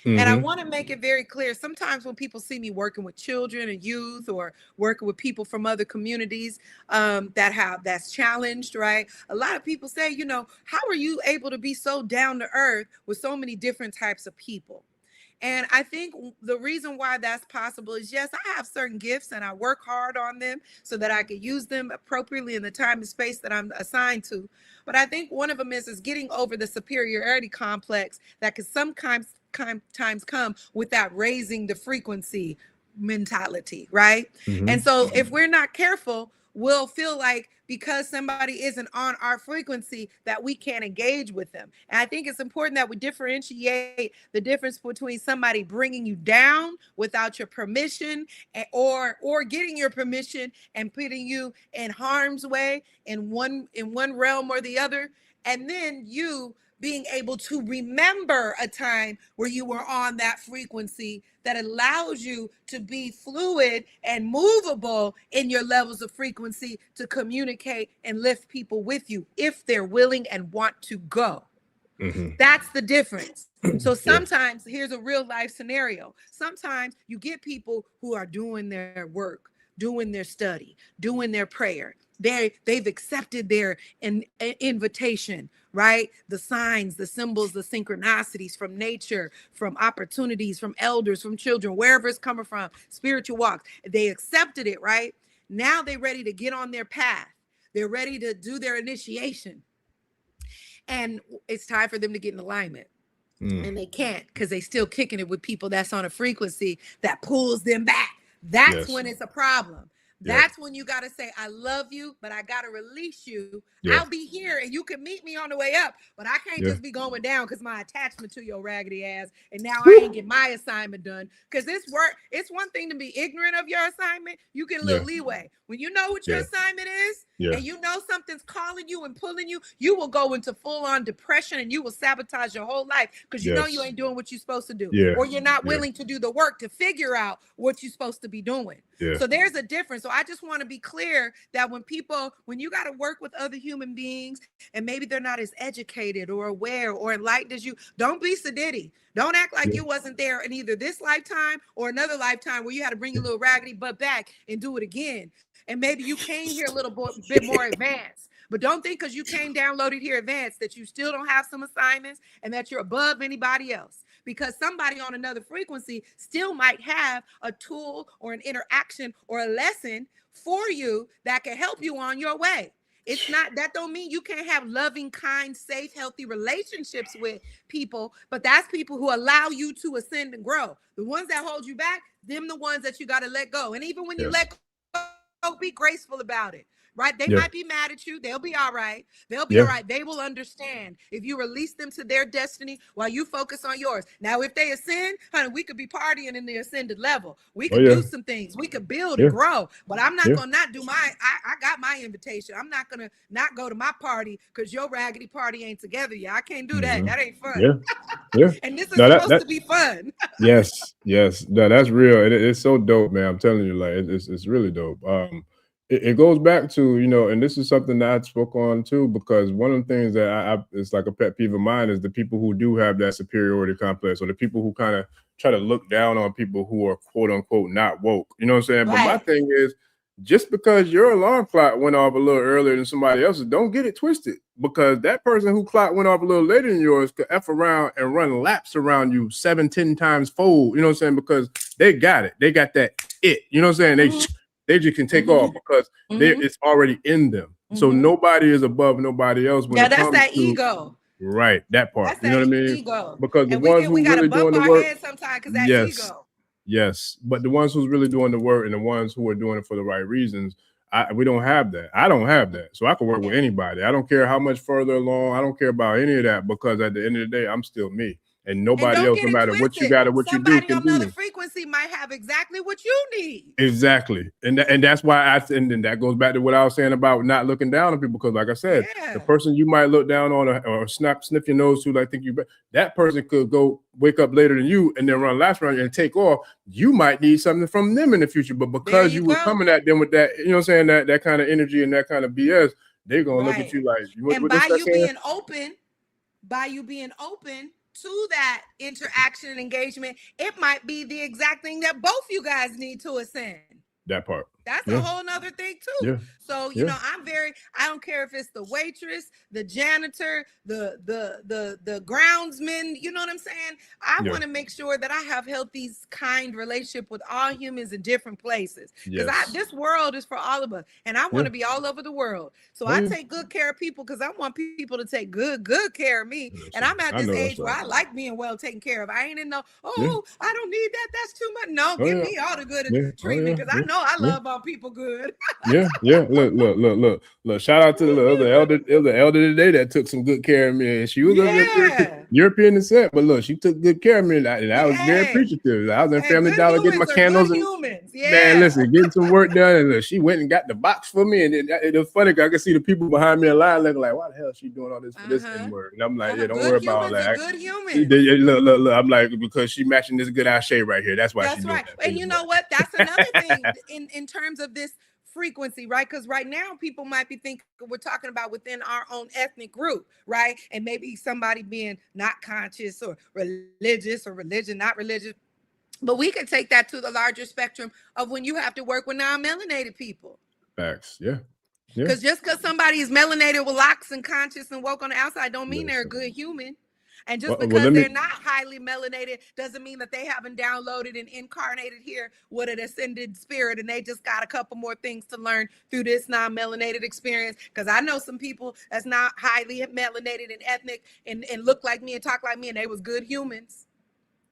And I want to make it very clear. Sometimes when people see me working with children and youth, or working with people from other communities that's challenged, right? A lot of people say, how are you able to be so down to earth with so many different types of people? And I think the reason why that's possible is, yes, I have certain gifts and I work hard on them so that I could use them appropriately in the time and space that I'm assigned to. But I think one of them is getting over the superiority complex that could sometimes come without raising the frequency mentality, right? And so if we're not careful, we'll feel like because somebody isn't on our frequency that we can't engage with them. And I think it's important that we differentiate the difference between somebody bringing you down without your permission, or getting your permission and putting you in harm's way in one realm or the other, and then you being able to remember a time where you were on that frequency that allows you to be fluid and movable in your levels of frequency to communicate and lift people with you if they're willing and want to go. That's the difference. So sometimes, here's a real life scenario. Sometimes you get people who are doing their work, doing their study, doing their prayer. They've accepted their invitation, right? The signs, the symbols, the synchronicities from nature, from opportunities, from elders, from children, wherever it's coming from, spiritual walks. They accepted it, right? Now they're ready to get on their path. They're ready to do their initiation. And it's time for them to get in alignment. And they can't, because they still kicking it with people that's on a frequency that pulls them back. That's when it's a problem. That's when you got to say, I love you, but I got to release you. I'll be here and you can meet me on the way up, but I can't just be going down because my attachment to your raggedy ass. And now I ain't get my assignment done. Because this work, it's one thing to be ignorant of your assignment. You get a little leeway. When you know what your assignment is, and you know something's calling you and pulling you, you will go into full-on depression and you will sabotage your whole life because you know you ain't doing what you're supposed to do. Or you're not willing to do the work to figure out what you're supposed to be doing. So there's a difference. So I just want to be clear that when you got to work with other human beings and maybe they're not as educated or aware or enlightened as you, don't be sedity. Don't act like you wasn't there in either this lifetime or another lifetime where you had to bring your little raggedy butt back and do it again. And maybe you came here a little bit more advanced. But don't think because you came downloaded here advanced that you still don't have some assignments and that you're above anybody else. Because somebody on another frequency still might have a tool or an interaction or a lesson for you that can help you on your way. It's not, that don't mean you can't have loving, kind, safe, healthy relationships with people, but that's people who allow you to ascend and grow. The ones that hold you back, them the ones that you got to let go. And even when you let go, be graceful about it. Right? They might be mad at you. They'll be all right. They'll be all right. They will understand if you release them to their destiny while you focus on yours. Now, if they ascend, honey, we could be partying in the ascended level. We could do some things. We could build and grow. But I'm not going to not do I got my invitation. I'm not going to not go to my party because your raggedy party ain't together yet. I can't do that. That ain't fun. And this is supposed to be fun. yes. No, that's real. It's so dope, man. I'm telling you, like, it's really dope. it goes back to, you know, and this is something that I spoke on too, because one of the things that I it's like a pet peeve of mine is the people who do have that superiority complex, or the people who kind of try to look down on people who are quote unquote not woke. You know what I'm saying? But my Right. thing is, just because your alarm clock went off a little earlier than somebody else's, don't get it twisted. Because that person who clock went off a little later than yours could F around and run laps around you 7-10 times fold. You know what I'm saying? Because they got it. They got that it. You know what I'm saying? They just can take off because it's already in them. So nobody is above nobody else when Yeah, it that's comes that to ego. right, that part. That's You know that what I mean? ego. Because the And ones we who gotta really bump doing the our work, heads sometimes because that yes, ego. yes. But the ones who's really doing the work and the ones who are doing it for the right reasons, we don't have that. I don't have that. So I can work with anybody. I don't care how much further along. I don't care about any of that, because at the end of the day, I'm still me. And And nobody don't else, get no it matter what you twisted. got or what you do, Somebody can on do another me. frequency might have exactly what you need. Exactly. And that's why and then that goes back to what I was saying about not looking down on people. Because like I said, the Yeah. person you might look down on or sniff your nose to, like think you, that person could go wake up later than you and then run laps around you and take off. You might need something from them in the future. But There because you you were go. coming at them with that, you know what I'm saying, that kind of energy and that kind of BS, they're gonna look at Right. you like, And what's by that you saying? being open to that interaction and engagement, it might be the exact thing that both you guys need to ascend. That part. That's Yeah. a whole nother thing too. Yeah. So, you Yeah. know, I don't care if it's the waitress, the janitor, the groundsman, you know what I'm saying? I Yeah. want to make sure that I have healthy, kind relationship with all humans in different places. Because Yes. this world is for all of us. And I want Yeah. to be all over the world. So Oh, I yeah. take good care of people because I want people to take good care of me. And Listen, I'm at I this know that's age where right. I like being well taken care of. I ain't in no, Yeah. I don't need that. That's too much. No, Oh, give yeah. me all the good Yeah. Oh, treatment yeah. because I Yeah. know I Yeah. love on people good. Yeah. Look. Shout out to the other elder. It was the elder today that took some good care of me. And she was of European descent, but look, she took good care of me, and I was very appreciative. I was in Family Good Dollar getting my humans are candles good and humans. man, listen, getting some work done. And look, she went and got the box for me, and it was funny because I could see the people behind me in line looking like, "Why the hell is she doing all this for this N word?" And I'm like, "Yeah, don't worry about all that." Good humans. Look. I'm like, because she matching this good ass shade right here. That's why she's doing that. And you know what? That's another thing in terms of this frequency, right? Because right now people might be thinking we're talking about within our own ethnic group, right? And maybe somebody being not conscious or religious or religion, not religious. But we could take that to the larger spectrum of when you have to work with non-melanated people. Facts, yeah. Because just because somebody is melanated with locks and conscious and woke on the outside don't mean they're a good human. And just because they're not highly melanated doesn't mean that they haven't downloaded and incarnated here with an ascended spirit and they just got a couple more things to learn through this non-melanated experience. Because I know some people that's not highly melanated and ethnic and look like me and talk like me and they was good humans.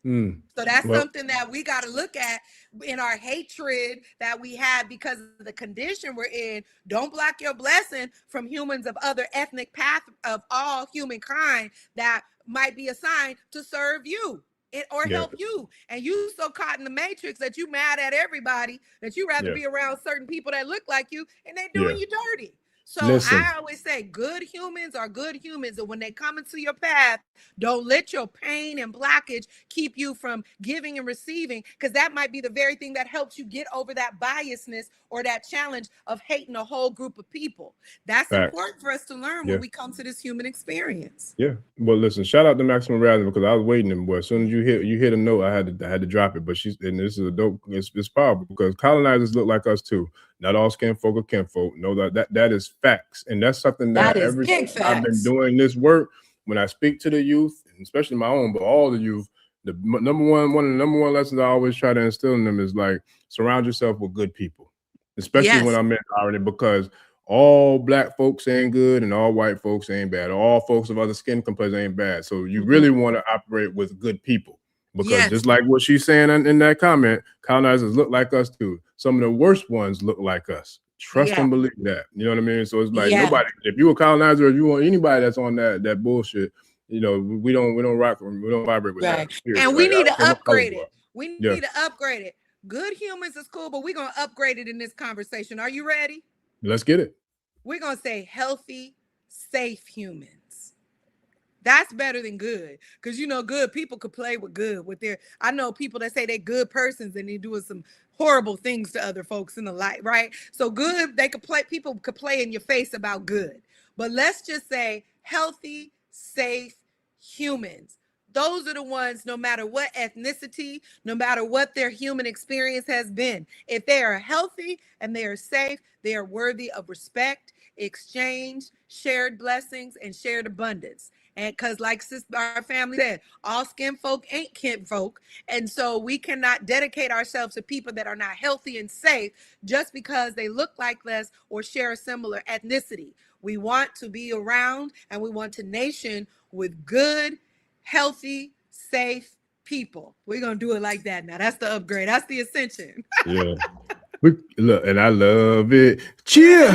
So that's something that we got to look at in our hatred that we have because of the condition we're in. Don't block your blessing from humans of other ethnic path of all humankind that might be assigned to serve you or help you. And you so caught in the matrix that you mad at everybody that you rather be around certain people that look like you and they doing you dirty. So I always say good humans are good humans. And when they come into your path, don't let your pain and blockage keep you from giving and receiving, because that might be the very thing that helps you get over that biasness or that challenge of hating a whole group of people. That's important for us to learn when we come to this human experience. Yeah. Well, listen, shout out to Maximum Razor because I was waiting him, boy. As soon as you hit a note, I had to drop it. But and this is a dope, it's powerful because colonizers look like us too. Not all skin folk are kinfolk. No, that is facts. And that's something that ever since I've been doing this work, when I speak to the youth, especially my own, but all the youth, one of the number one lessons I always try to instill in them is like surround yourself with good people, especially when I'm in already, because all black folks ain't good and all white folks ain't bad. All folks of other skin complexions ain't bad. So you really want to operate with good people, because just like what she's saying in that comment, colonizers look like us too. Some of the worst ones look like us. Trust and believe that. You know what I mean? So it's like nobody, if you a colonizer, if you want anybody that's on that bullshit, you know, we don't rock, we don't vibrate with that spirit. And we need to upgrade it. We need to upgrade it. Good humans is cool, but we're gonna upgrade it in this conversation. Are you ready? Let's get it. We're gonna say healthy, safe humans. That's better than good. Because you know, good people could play with good with their, I know people that say they're good persons and they're doing some horrible things to other folks in the light, right? So good, they could play, people could play in your face about good. But let's just say healthy, safe humans. Those are the ones, no matter what ethnicity, no matter what their human experience has been, if they are healthy and they are safe, they are worthy of respect, exchange, shared blessings, and shared abundance. And because, like our family said, all skin folk ain't kin folk. And so we cannot dedicate ourselves to people that are not healthy and safe just because they look like us or share a similar ethnicity. We want to be around and we want to nation with good, healthy, safe people. We're going to do it like that now. That's the upgrade. That's the ascension. Yeah. Look, and I love it. Cheer.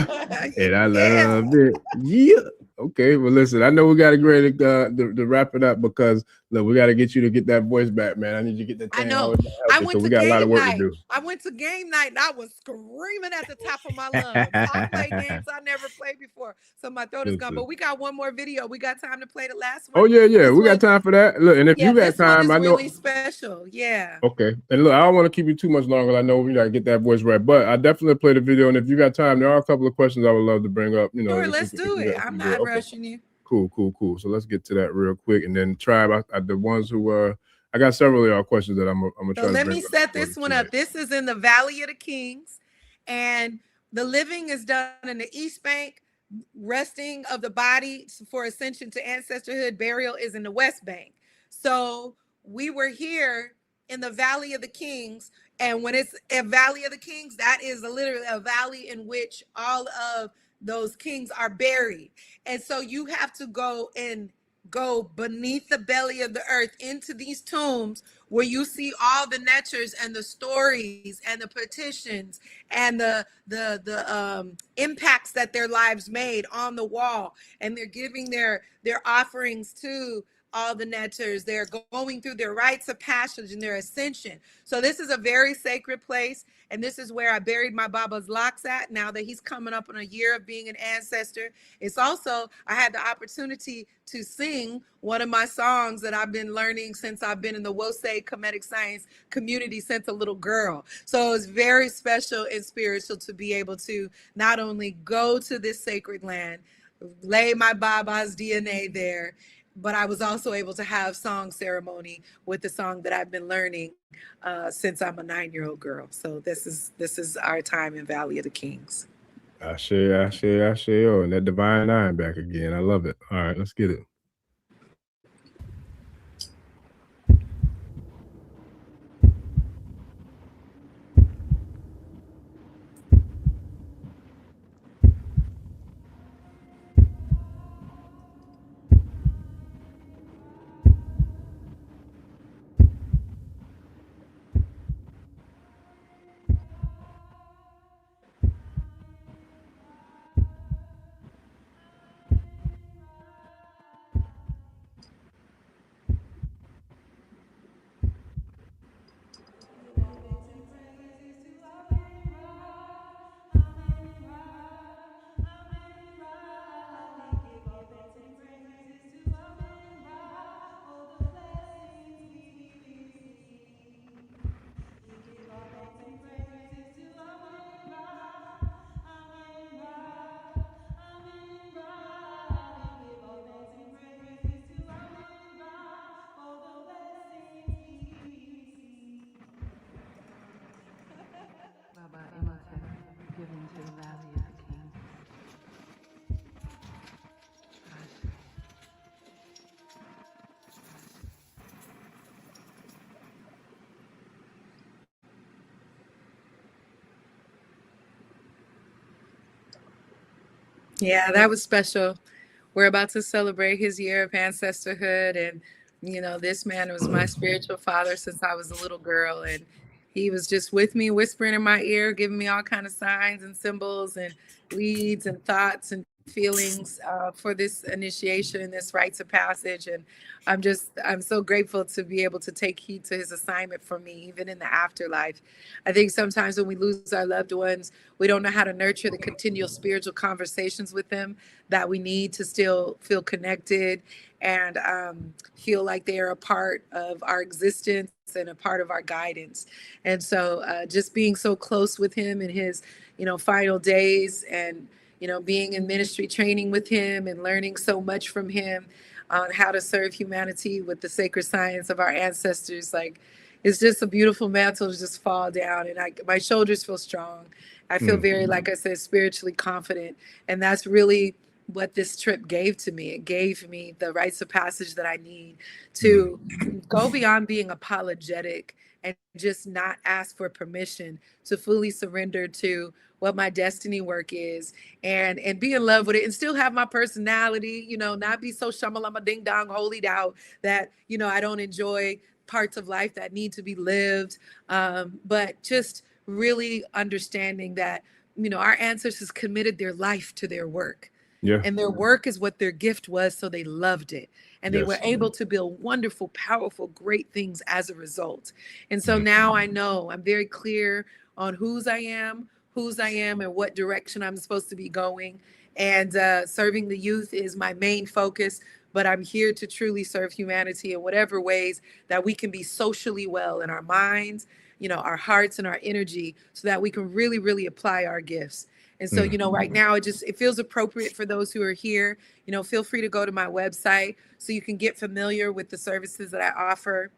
And I love it. Yeah. Okay. Well, listen, I know we got to grade to wrap it up because look, we got to get you to get that voice back, man. I need you to get that thing. I know. I went to game night. I went to game night and I was screaming at the top of my lungs. I play games I never played before, so my throat is gone. But we got one more video. We got time to play the last one. Oh yeah. We got time for that. Look, and if you got time, I know really special. Yeah. Okay. And look, I don't want to keep you too much longer. I know we got to get that voice right, but I definitely play the video. And if you got time, there are a couple of questions I would love to bring up. You know, sure, let's do it. I'm not rushing you. Cool. So let's get to that real quick, and then Tribe, the ones who I got several of y'all questions that I'm gonna try. So let me set this one up. This is in the Valley of the Kings, and the living is done in the East Bank. Resting of the body for ascension to ancestorhood, burial is in the West Bank. So we were here in the Valley of the Kings, and when it's a Valley of the Kings, that is literally a valley in which all of those kings are buried. And so you have to go beneath the belly of the earth into these tombs where you see all the netures and the stories and the petitions and the impacts that their lives made on the wall, and they're giving their offerings to all the neters. They're going through their rites of passage and their ascension. So this is a very sacred place. And this is where I buried my Baba's locks at now that he's coming up on a year of being an ancestor. It's also, I had the opportunity to sing one of my songs that I've been learning since I've been in the Wose Kemetic Science community since a little girl. So it's very special and spiritual to be able to not only go to this sacred land, lay my Baba's DNA there, but I was also able to have song ceremony with the song that I've been learning since I'm a 9-year-old girl. So this is our time in Valley of the Kings. Ashe. Oh, and that divine 9 back again. I love it. All right, let's get it. Yeah, that was special. We're about to celebrate his year of ancestorhood. And, you know, this man was my spiritual father since I was a little girl. And he was just with me, whispering in my ear, giving me all kinds of signs and symbols and leads and thoughts and feelings for this initiation, this rites of passage. And I'm so grateful to be able to take heed to his assignment for me, even in the afterlife. I think sometimes when we lose our loved ones, we don't know how to nurture the continual spiritual conversations with them that we need to still feel connected and feel like they are a part of our existence and a part of our guidance. And so just being so close with him in his, final days, and being in ministry training with him and learning so much from him on how to serve humanity with the sacred science of our ancestors. Like, it's just a beautiful mantle to just fall down, and my shoulders feel strong. I feel very, like I said, spiritually confident, and that's really what this trip gave to me. It gave me the rites of passage that I need to go beyond being apologetic and just not ask for permission to fully surrender to what my destiny work is, and be in love with it, and still have my personality, not be so shamalama ding dong holied out that I don't enjoy parts of life that need to be lived, but just really understanding that our ancestors committed their life to their work. Yeah. And their work is what their gift was, so they loved it. And they were able to build wonderful, powerful, great things as a result. And so now I know I'm very clear on whose I am, and what direction I'm supposed to be going. And serving the youth is my main focus, but I'm here to truly serve humanity in whatever ways that we can be socially well in our minds, our hearts and our energy, so that we can really, really apply our gifts. And so, right now it feels appropriate for those who are here. Feel free to go to my website so you can get familiar with the services that I offer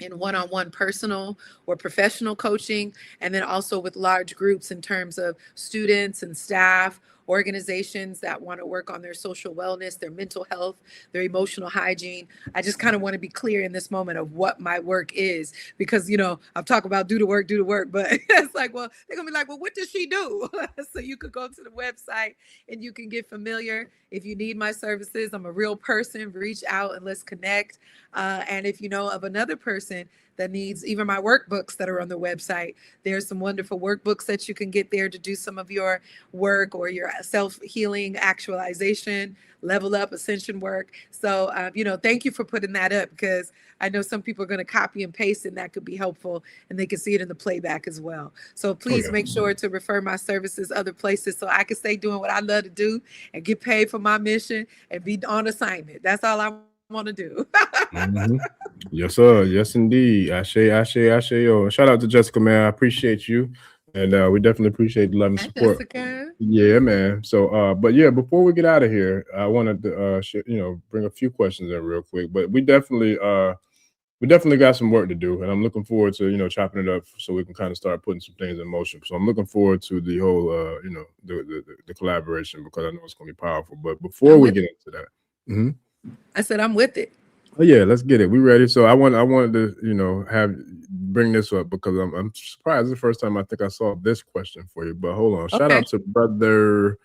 in one-on-one personal or professional coaching, and then also with large groups in terms of students and staff, organizations that want to work on their social wellness, their mental health, their emotional hygiene. I just kind of want to be clear in this moment of what my work is, because I've talked about do the work, but it's like, well, they're gonna be like, well, what does she do? So you could go to the website and you can get familiar. If you need my services, I'm a real person. Reach out and let's connect. And if you know of another person that needs even my workbooks that are on the website, there's some wonderful workbooks that you can get there to do some of your work or your self-healing, actualization, level up, ascension work. So, thank you for putting that up, because I know some people are going to copy and paste, and that could be helpful, and they can see it in the playback as well. So please make sure to refer my services other places so I can stay doing what I love to do and get paid for my mission and be on assignment. That's all I want to do. Yes, sir. Yes, indeed. Ashe, yo. Shout out to Jessica, man. I appreciate you. And we definitely appreciate the love and support. Jessica. Yeah, man. So, but yeah, before we get out of here, I wanted to, bring a few questions in real quick. But we definitely got some work to do, and I'm looking forward to, chopping it up so we can kind of start putting some things in motion. So I'm looking forward to the whole, the collaboration, because I know it's going to be powerful. But before we get into that, I said I'm with it. Oh yeah, let's get it. We ready. So I wanted to, bring this up because I'm surprised. It's the first time I think I saw this question for you. But hold on. Shout out to brother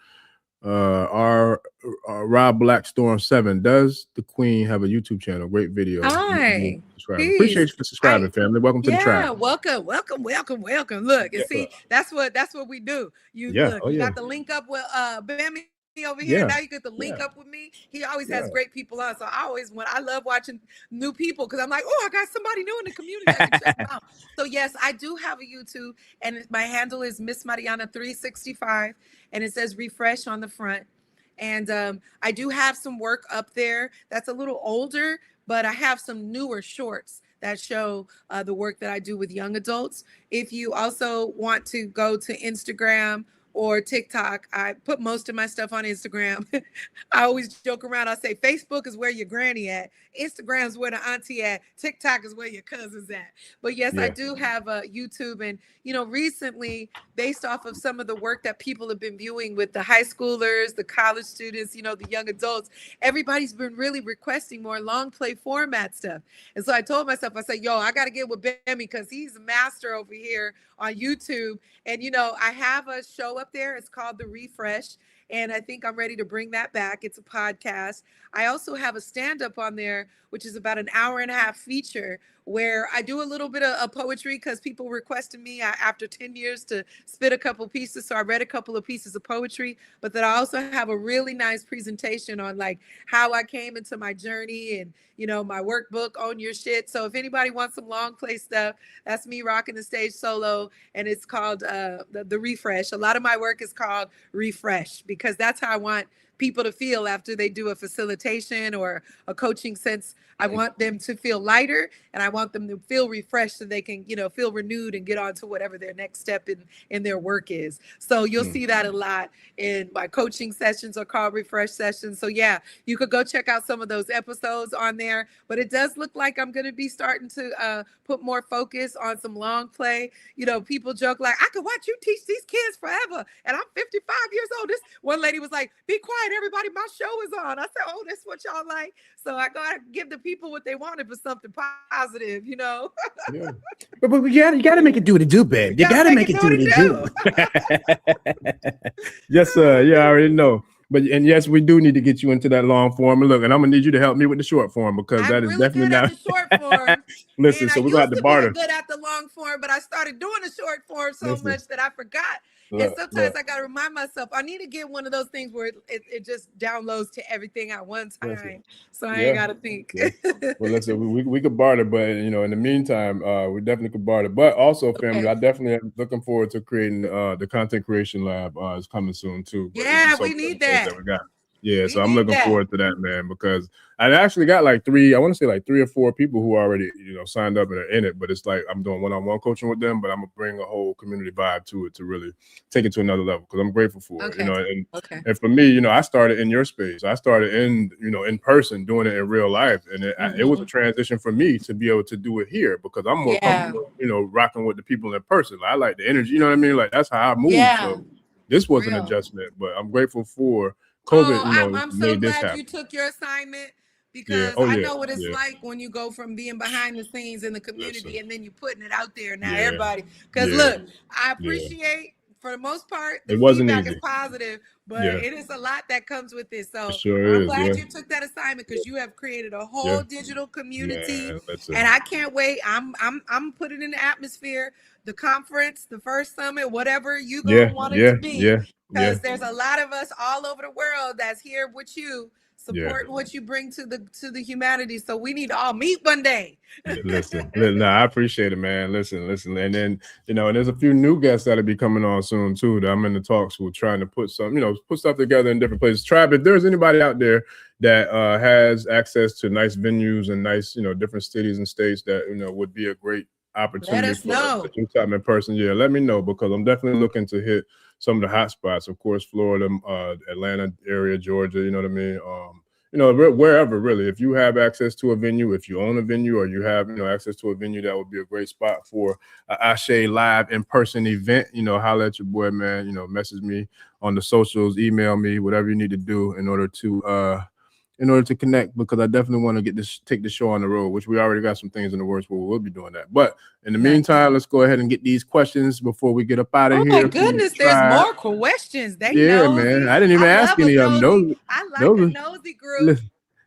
our Rob Blackstorm 7. Does the Queen have a YouTube channel? Great video. Hi. Appreciate you for subscribing, family. Welcome to the tribe. Welcome. Look, and see, that's what we do. You got the link up with Bammy over here. Now you get to link up with me. He always has great people on. So I love watching new people, because I'm like, oh, I got somebody new in the community. I can check them out. So yes, I do have a YouTube, and my handle is Miss Mariana 365, and it says refresh on the front. And I do have some work up there that's a little older, but I have some newer shorts that show the work that I do with young adults. If you also want to go to Instagram or TikTok, I put most of my stuff on Instagram. I always joke around. I say Facebook is where your granny at. Instagram is where the auntie at. TikTok is where your cousin's at. But yes, I do have a YouTube. And, recently, based off of some of the work that people have been viewing with the high schoolers, the college students, the young adults, everybody's been really requesting more long play format stuff. And so I told myself, I said, I got to get with Bammy, because he's a master over here on YouTube. And, I have a show up there. It's called The Refresh. And I think I'm ready to bring that back. It's a podcast. I also have a stand-up on there, which is about an hour and a half feature where I do a little bit of poetry because people requested me after 10 years to spit a couple pieces. So I read a couple of pieces of poetry, but then I also have a really nice presentation on like how I came into my journey and, you know, my workbook, Own Your Shit. So if anybody wants some long play stuff, that's me rocking the stage solo. And it's called the Refresh. A lot of my work is called Refresh because that's how I want people to feel after they do a facilitation or a coaching sense. I want them to feel lighter and I want them to feel refreshed so they can, you know, feel renewed and get on to whatever their next step in their work is. So you'll see that a lot in my coaching sessions are called refresh sessions. So yeah, you could go check out some of those episodes on there, but it does look like I'm going to be starting to put more focus on some long play. You know, people joke like, I could watch you teach these kids forever. And I'm 55 years old. This one lady was like, be quiet, everybody, my show is on. I said, oh, that's what y'all like. So I got to give the people what they wanted for something positive, you know? Yeah. But you gotta make it do what it do, babe. You gotta make it do what it do. Yes, sir. Yeah, I already know. But and yes, we do need to get you into that long form. And look, and I'm gonna need you to help me with the short form because that I'm is really definitely good at not. the short form. Listen, And I so we're gonna have used to to be barter. good at the long form, but I started doing the short form so Listen, much that I forgot. And sometimes look. I got to remind myself, I need to get one of those things where it just downloads to everything at one Listen. time. So I ain't Yeah. got to think. Yeah. Well, listen, we could barter, but you know, in the meantime, we definitely could barter. But also, family, Okay. I definitely am looking forward to creating the content creation lab. Is coming soon too. But it's Yeah, just so we many need things that. we got. Yeah, We so I'm need looking that. forward to that, man, because I actually got like I want to say like 3 or 4 people who already, you know, signed up and are in it. But it's like I'm doing one-on-one coaching with them, but I'm gonna bring a whole community vibe to it to really take it to another level because I'm grateful for it. You know, and for me, you know, I started in your space. I started in person doing it in real life, and it was a transition for me to be able to do it here because I'm more comfortable, you know, rocking with the people in person. Like, I like the energy, you know what I mean? Like that's how I move. So this was an adjustment, but I'm grateful for COVID, you know, I'm so made this glad happen. you took your assignment Yeah. because Oh, I yeah. know what it's Yeah. like when you go from being behind the scenes in the community and then you putting it out there now, Yeah. everybody. Because Yeah. look, I Yeah. appreciate for the most part the It wasn't feedback is easy. positive, but Yeah. it is a lot that comes with it. It So sure I'm is. glad Yeah. you took that assignment because you have created a whole Yeah. digital community, Man, listen. and I can't wait. I'm putting in the atmosphere, the conference, the first summit, whatever you gonna want it to be. Because there's a lot of us all over the world that's here with you, supporting what you bring to the humanity. So we need to all meet one day. Listen, no, I appreciate it, man. Listen, and then you know, and there's a few new guests that'll be coming on soon too. That I'm in the talks with, trying to put some, you know, put stuff together in different places. Tribe, if there's anybody out there that has access to nice venues and nice, you know, different cities and states that, you know, would be a great opportunity Let us for know. to do something in person. Yeah, let me know because I'm definitely looking to hit some of the hot spots. Of course, Florida, Atlanta area, Georgia. You know what I mean? You know, wherever really, if you have access to a venue, if you own a venue or you have, you know, access to a venue, that would be a great spot for a Ashe live in-person event. You know, holler at your boy, man. You know, message me on the socials, email me, whatever you need to do in order to connect, because I definitely want to take the show on the road, which we already got some things in the works where we'll be doing that. But in the meantime, let's go ahead and get these questions before we get up out of here. Oh my goodness, there's more questions. They man. I didn't even ask any of them. I like a nosy group.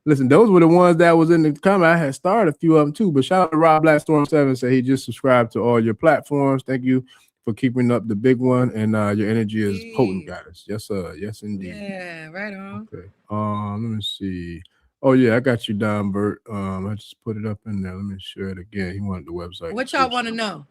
Listen, those were the ones that was in the comment. I had started a few of them too, but shout out to Rob Blackstorm 7, said he just subscribed to all your platforms. Thank you for keeping up the big one, and your energy is potent, guys. Yes, sir. Yes, indeed. Yeah, right on. Okay. Let me see. Oh yeah, I got you down, Bert. I just put it up in there. Let me share it again. He wanted the website. What y'all want to know?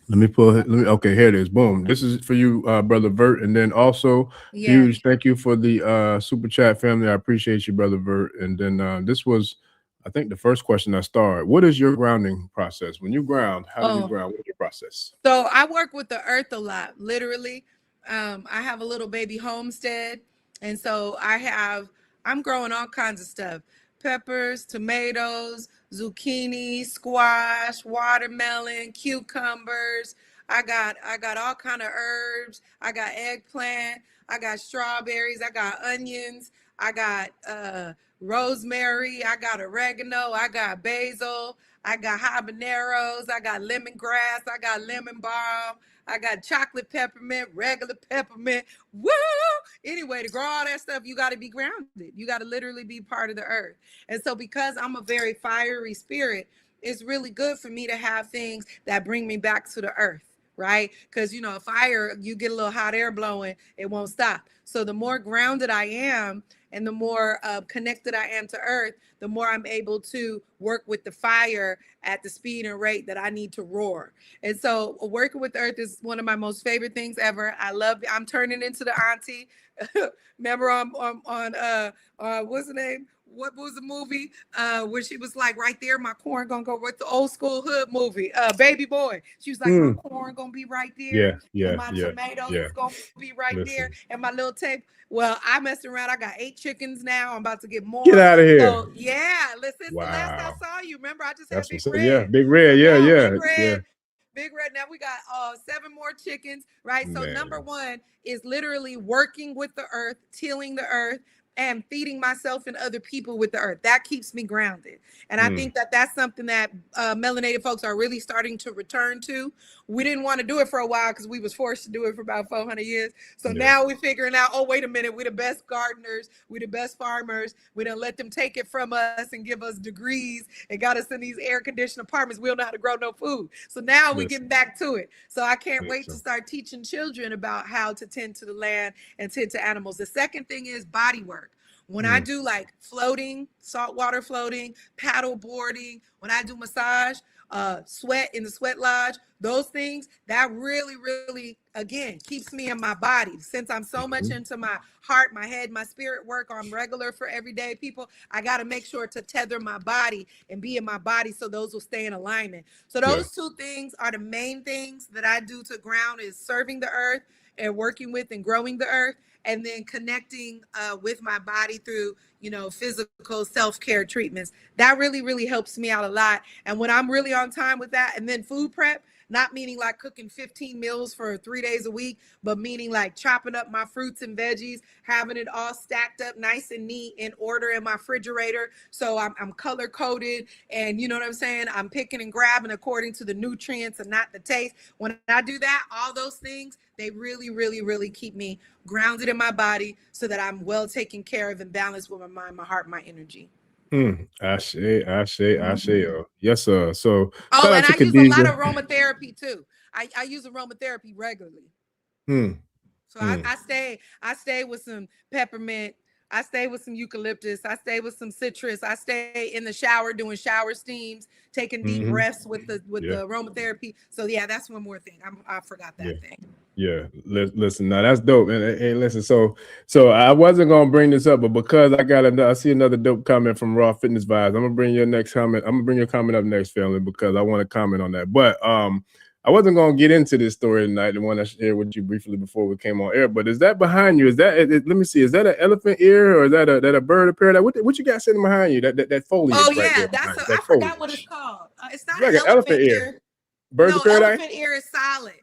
Let me pull it. Okay, here it is. Boom. This is for you, brother Vert. And then also, huge thank you for the super chat, family. I appreciate you, brother Vert. And then this was, I think, the first question I started. What is your grounding process? When you ground, how do you ground? What is your process? So I work with the earth a lot, literally. I have a little baby homestead. And so I'm growing all kinds of stuff. Peppers, tomatoes, zucchini, squash, watermelon, cucumbers. I got all kind of herbs. I got eggplant. I got strawberries. I got onions. I got rosemary. I got oregano. I got basil. I got habaneros, I got lemongrass, I got lemon balm, I got chocolate peppermint, regular peppermint. Woo! Anyway, to grow all that stuff, you got to be grounded. You got to literally be part of the earth. And so because I'm a very fiery spirit, it's really good for me to have things that bring me back to the earth, right? Because, you know, fire, you get a little hot air blowing, it won't stop. So the more grounded I am and the more connected I am to earth, the more I'm able to work with the fire at the speed and rate that I need to roar. And so working with the earth is one of my most favorite things ever. I love it. I'm turning into the auntie. Remember on what's the name? What was the movie where she was like, right there, my corn gonna go with the old school hood movie, Baby Boy. She was like, my corn gonna be right there, and my tomatoes is gonna be right there, and my little tape. Well, I messed around. I got 8 chickens now. I'm about to get more. Get out of here. So, yeah, listen, the last I saw you. Remember, I just had Big Red. Yeah, Big Red. Yeah, yeah, Big Red. yeah. Big Red. Now we got 7 more chickens, right? So number 1 is literally working with the earth, tilling the earth, and feeding myself and other people with the earth. That keeps me grounded. And I think that that's something that melanated folks are really starting to return to. We didn't want to do it for a while because we was forced to do it for about 400 years. So now we're figuring out, oh, wait a minute, we're the best gardeners, we're the best farmers. We don't let them take it from us and give us degrees and got us in these air-conditioned apartments. We don't know how to grow no food. So now we're getting back to it. So I can't wait to start teaching children about how to tend to the land and tend to animals. The second thing is body work. When I do like floating, saltwater floating, paddle boarding, when I do massage, sweat in the sweat lodge, those things, that really, really, again, keeps me in my body. Since I'm so much into my heart, my head, my spirit work on regular for everyday people, I got to make sure to tether my body and be in my body so those will stay in alignment. So those 2 things are the main things that I do to ground, is serving the earth and working with and growing the earth, and then connecting with my body through, you know, physical self-care treatments. That really, really helps me out a lot. And when I'm really on time with that, and then food prep, not meaning like cooking 15 meals for 3 days a week, but meaning like chopping up my fruits and veggies, having it all stacked up nice and neat in order in my refrigerator. So I'm color coded, and you know what I'm saying? I'm picking and grabbing according to the nutrients and not the taste. When I do that, all those things, they really, really, really keep me grounded in my body so that I'm well taken care of and balanced with my mind, my heart, my energy. I say. Yes, sir. So, and I use a lot of aromatherapy too. I use aromatherapy regularly. So I stay with some peppermint. I stay with some eucalyptus. I stay with some citrus. I stay in the shower doing shower steams, taking deep breaths with the aromatherapy. So yeah, that's one more thing. I forgot that thing. Yeah, listen, now that's dope. And hey, listen, so I wasn't gonna bring this up, but because I see another dope comment from Raw Fitness Vibes, I'm gonna bring your next comment. I'm gonna bring your comment up next, family, because I want to comment on that. But I wasn't gonna get into this story tonight, the one I shared with you briefly before we came on air. But is that behind you? Is that let me see? Is that an elephant ear, or is that a bird of paradise? What you got sitting behind you? That foliage? Oh right yeah, that's I forgot what it's called. It's not like an elephant ear. Birds of paradise. Elephant ear is solid.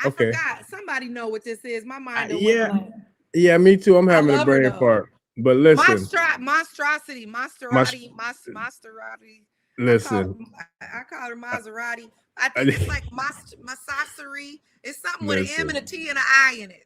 I forgot. Somebody know what this is. My mind don't yeah, me too. I'm having a brain fart. But listen, Maserati. Listen, I call her Maserati. I think it's like Masasari. It's something with an M and a T and an I in it.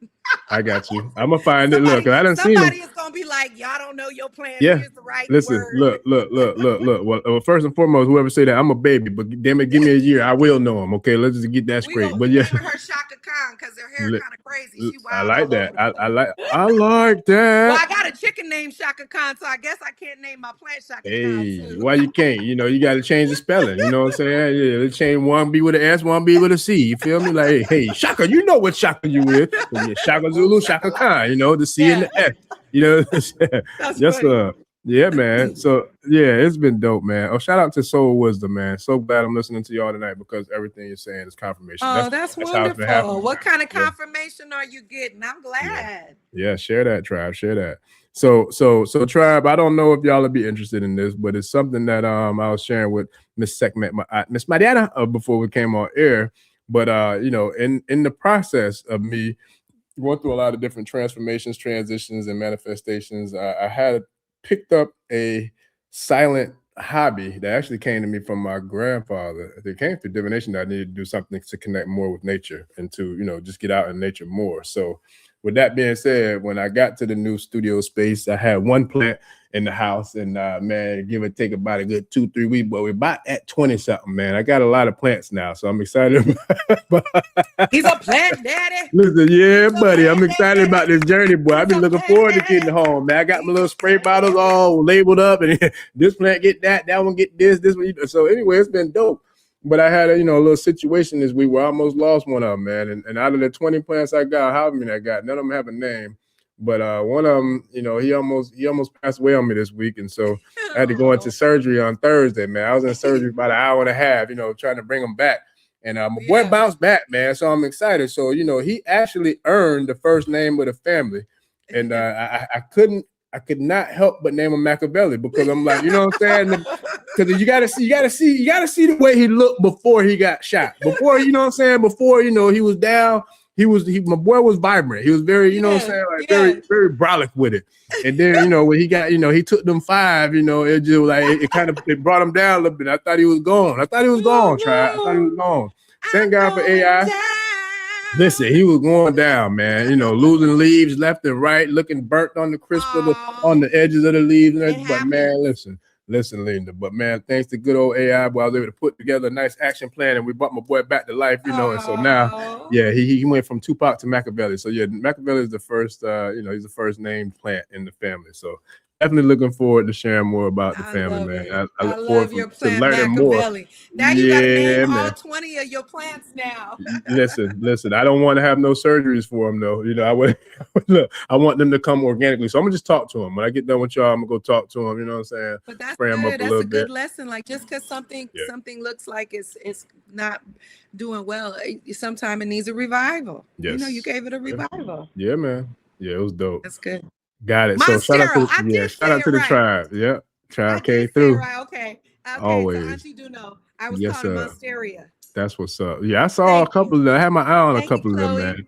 I got you. I'm gonna find it. Look, I done seen them. Somebody is gonna be like, y'all don't know your plan. Yeah. Here's the right word. Look. Well, first and foremost, whoever say that, I'm a baby, but damn it, give me a year. I will know them. Okay, let's just get that straight. But yeah, her Shaka Khan because her hair kind of crazy. She wild. I like that. I like that. Well, I got a chicken named Shaka Khan, so I guess I can't name my plant Shaka Khan too. Why you can't? You know, you got to change the spelling. You know what I'm saying? Yeah, let's change one B with an S, one B with a C. You feel me? Like, hey, Shaka, you know what Shaka you is? Yeah, Shaka Zulu, Shaka Khan. You know, the C and the S. You know, yes, sir. Yeah, man. So yeah, it's been dope, man. Oh, shout out to Soul Wisdom, man. So glad I'm listening to y'all tonight because everything you're saying is confirmation. Oh, that's wonderful. What kind of confirmation are you getting? I'm glad. Yeah, share that, tribe. Share that. So tribe, I don't know if y'all will be interested in this, but it's something that I was sharing with Miss Sekmet, Miss Mariana, before we came on air. But you know, in the process of me going through a lot of different transformations, transitions, and manifestations, I had picked up a silent hobby that actually came to me from my grandfather. It came through divination that I needed to do something to connect more with nature and to, just get out in nature more. So with that being said, when I got to the new studio space, I had one plant in the house, and man, give or take about a good 2-3 weeks, but we're about at 20 something, man. I got a lot of plants now, so I'm excited. He's a plant daddy. Listen, yeah, buddy, I'm excited about this journey, boy. I've been looking forward to getting home, man. I got my little spray bottles all labeled up, and this plant get that one get this one. So anyway, it's been dope. But I had a little situation this week where I almost lost one of them, man. And out of the 20 plants I got, however many I got, none of them have a name. But one of them, he almost passed away on me this week, and so I had to go into surgery on Thursday, man. I was in surgery about an hour and a half, trying to bring him back. And my boy bounced back, man. So I'm excited. So, he actually earned the first name of the family. And I could not help but name him Machiavelli, because I'm like, you know what I'm saying? Because you gotta see the way he looked before he got shot. Before, you know what I'm saying? Before, he was down. My boy was vibrant. He was very, you know what I'm saying? Like very, very brolic with it. And then, when he got, he took them 5, it just like, it brought him down a little bit. I thought he was gone. I thought he was gone. Thank God for AI. Listen, he was going down, man. Losing leaves left and right, looking burnt on the crisp on the edges of the leaves. But man, listen, Linda. But man, thanks to good old AI, boy, I was able to put together a nice action plan, and we brought my boy back to life, And so now, he went from Tupac to Machiavelli. So yeah, Machiavelli is the first, he's the first named plant in the family. So definitely looking forward to sharing more about the family, man. I look forward to learning more. Now you got to name all 20 of your plants now. Listen. I don't want to have no surgeries for them, though. I want them to come organically. So I'm gonna just talk to them. When I get done with y'all, I'm gonna go talk to them. You know what I'm saying? But that's Spray them good. up That's a a little good bit. lesson. Like, just because something looks like it's not doing well, sometimes it needs a revival. Yes. You gave it a revival. Yeah, man. Yeah, it was dope. That's good. Got it. So shout out to the tribe. Yeah, tribe came through. Right. Okay. Always. So Auntie do know. I was Yes, calling sir. Monsteria. That's what's up. Yeah, I saw a couple of them. I had my eye on a couple of them, man.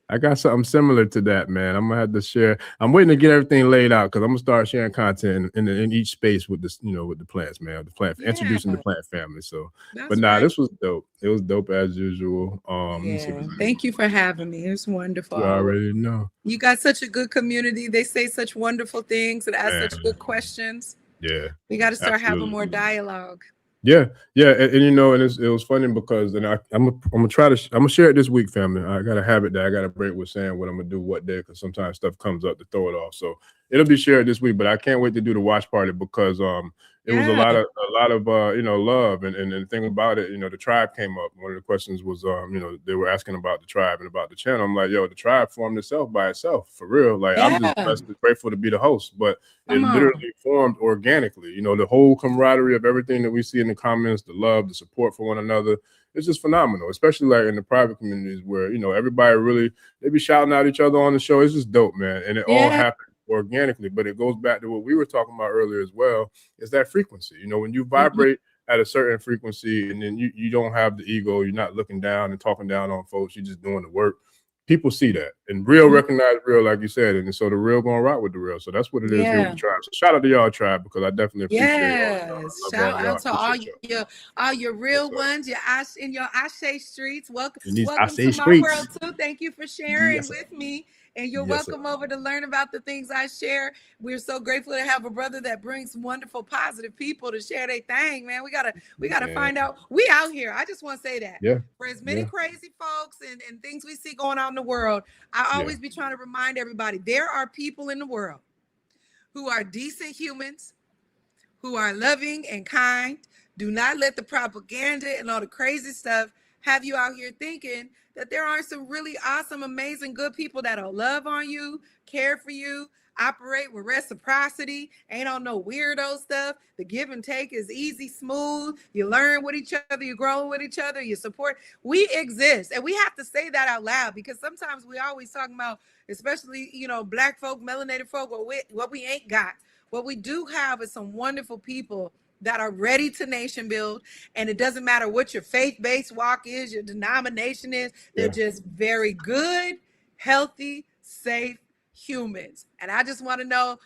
I got something similar to that, man. I'm gonna have to share. I'm waiting to get everything laid out, because I'm gonna start sharing content in each space with this, with the plants, man. The plant, introducing the plant family. So, but this was dope. It was dope as usual. Thank you for having me. It was wonderful. You already know. You got such a good community. They say such wonderful things and ask such good questions. Yeah, we got to start having more dialogue. Yeah, and it was funny because I'm gonna share it this week, family. I got a habit that I got to break with saying what I'm gonna do what day, because sometimes stuff comes up to throw it off. So it'll be shared this week, but I can't wait to do the watch party, because it was a lot of love, and the thing about it, the tribe came up. One of the questions was they were asking about the tribe and about the channel. I'm like, yo, the tribe formed itself by itself, for real. Like, I'm just blessed and grateful to be the host, but it literally formed organically. The whole camaraderie of everything that we see in the comments, the love, the support for one another, it's just phenomenal, especially like in the private communities where, everybody really, they be shouting out each other on the show. It's just dope, man. And it all happened organically, but it goes back to what we were talking about earlier as well, is that frequency. When you vibrate at a certain frequency, and then you don't have the ego, you're not looking down and talking down on folks, you're just doing the work. People see that, and real recognize real, like you said, and so the real gonna rock with the real. So that's what it is here with the tribe. So shout out to y'all, tribe, because I definitely appreciate y'all. Shout out to all your real ones, your Ashe streets. Welcome to my world too. Thank you for sharing with me. And you're welcome over to learn about the things I share. We're so grateful to have a brother that brings wonderful, positive people to share their thing, man. We gotta find out. We out here. I just want to say that. Yeah. For as many crazy folks and things we see going on in the world, I always be trying to remind everybody, there are people in the world who are decent humans, who are loving and kind. Do not let the propaganda and all the crazy stuff have you out here thinking that there are some really awesome, amazing, good people that'll love on you, care for you, operate with reciprocity, ain't on no weirdo stuff. The give and take is easy, smooth. You learn with each other, you grow with each other, you support. We exist, and we have to say that out loud, because sometimes we always talking about, especially, Black folk, melanated folk, what we ain't got. What we do have is some wonderful people that are ready to nation build, and it doesn't matter what your faith-based walk is, your denomination is. They're just very good, healthy, safe humans. And I just want y'all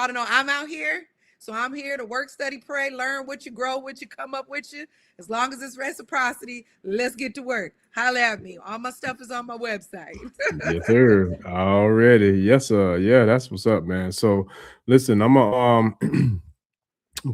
to know I'm out here So I'm here to work, study, pray, learn what you, grow what you, come up with you. As long as it's reciprocity, let's get to work. Holla at me. All my stuff is on my website. Yes, sir. Already. Yes, sir. Yeah, that's what's up, man. So listen, I'm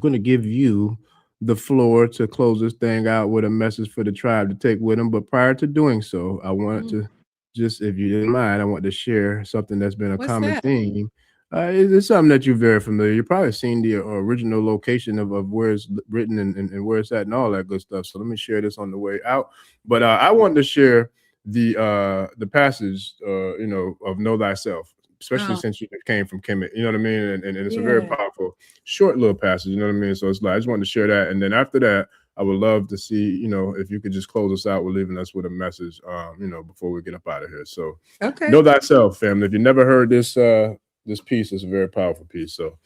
gonna give you the floor to close this thing out with a message for the tribe to take with them. But prior to doing so, I wanted to just, if you didn't mind, I want to share something that's been a What's common that? theme. It's something that you're very familiar. You've probably seen the original location of where it's written and where it's at and all that good stuff. So let me share this on the way out. But I wanted to share the passage, you know, of Know Thyself, especially since you came from Kemet, you know what I mean? And it's a very powerful, short little passage, you know what I mean? So it's like, I just wanted to share that. And then after that, I would love to see, you know, if you could just close us out with leaving us with a message, you know, before we get up out of here. So Know Thyself, family. If you never heard this, this piece, is a very powerful piece. So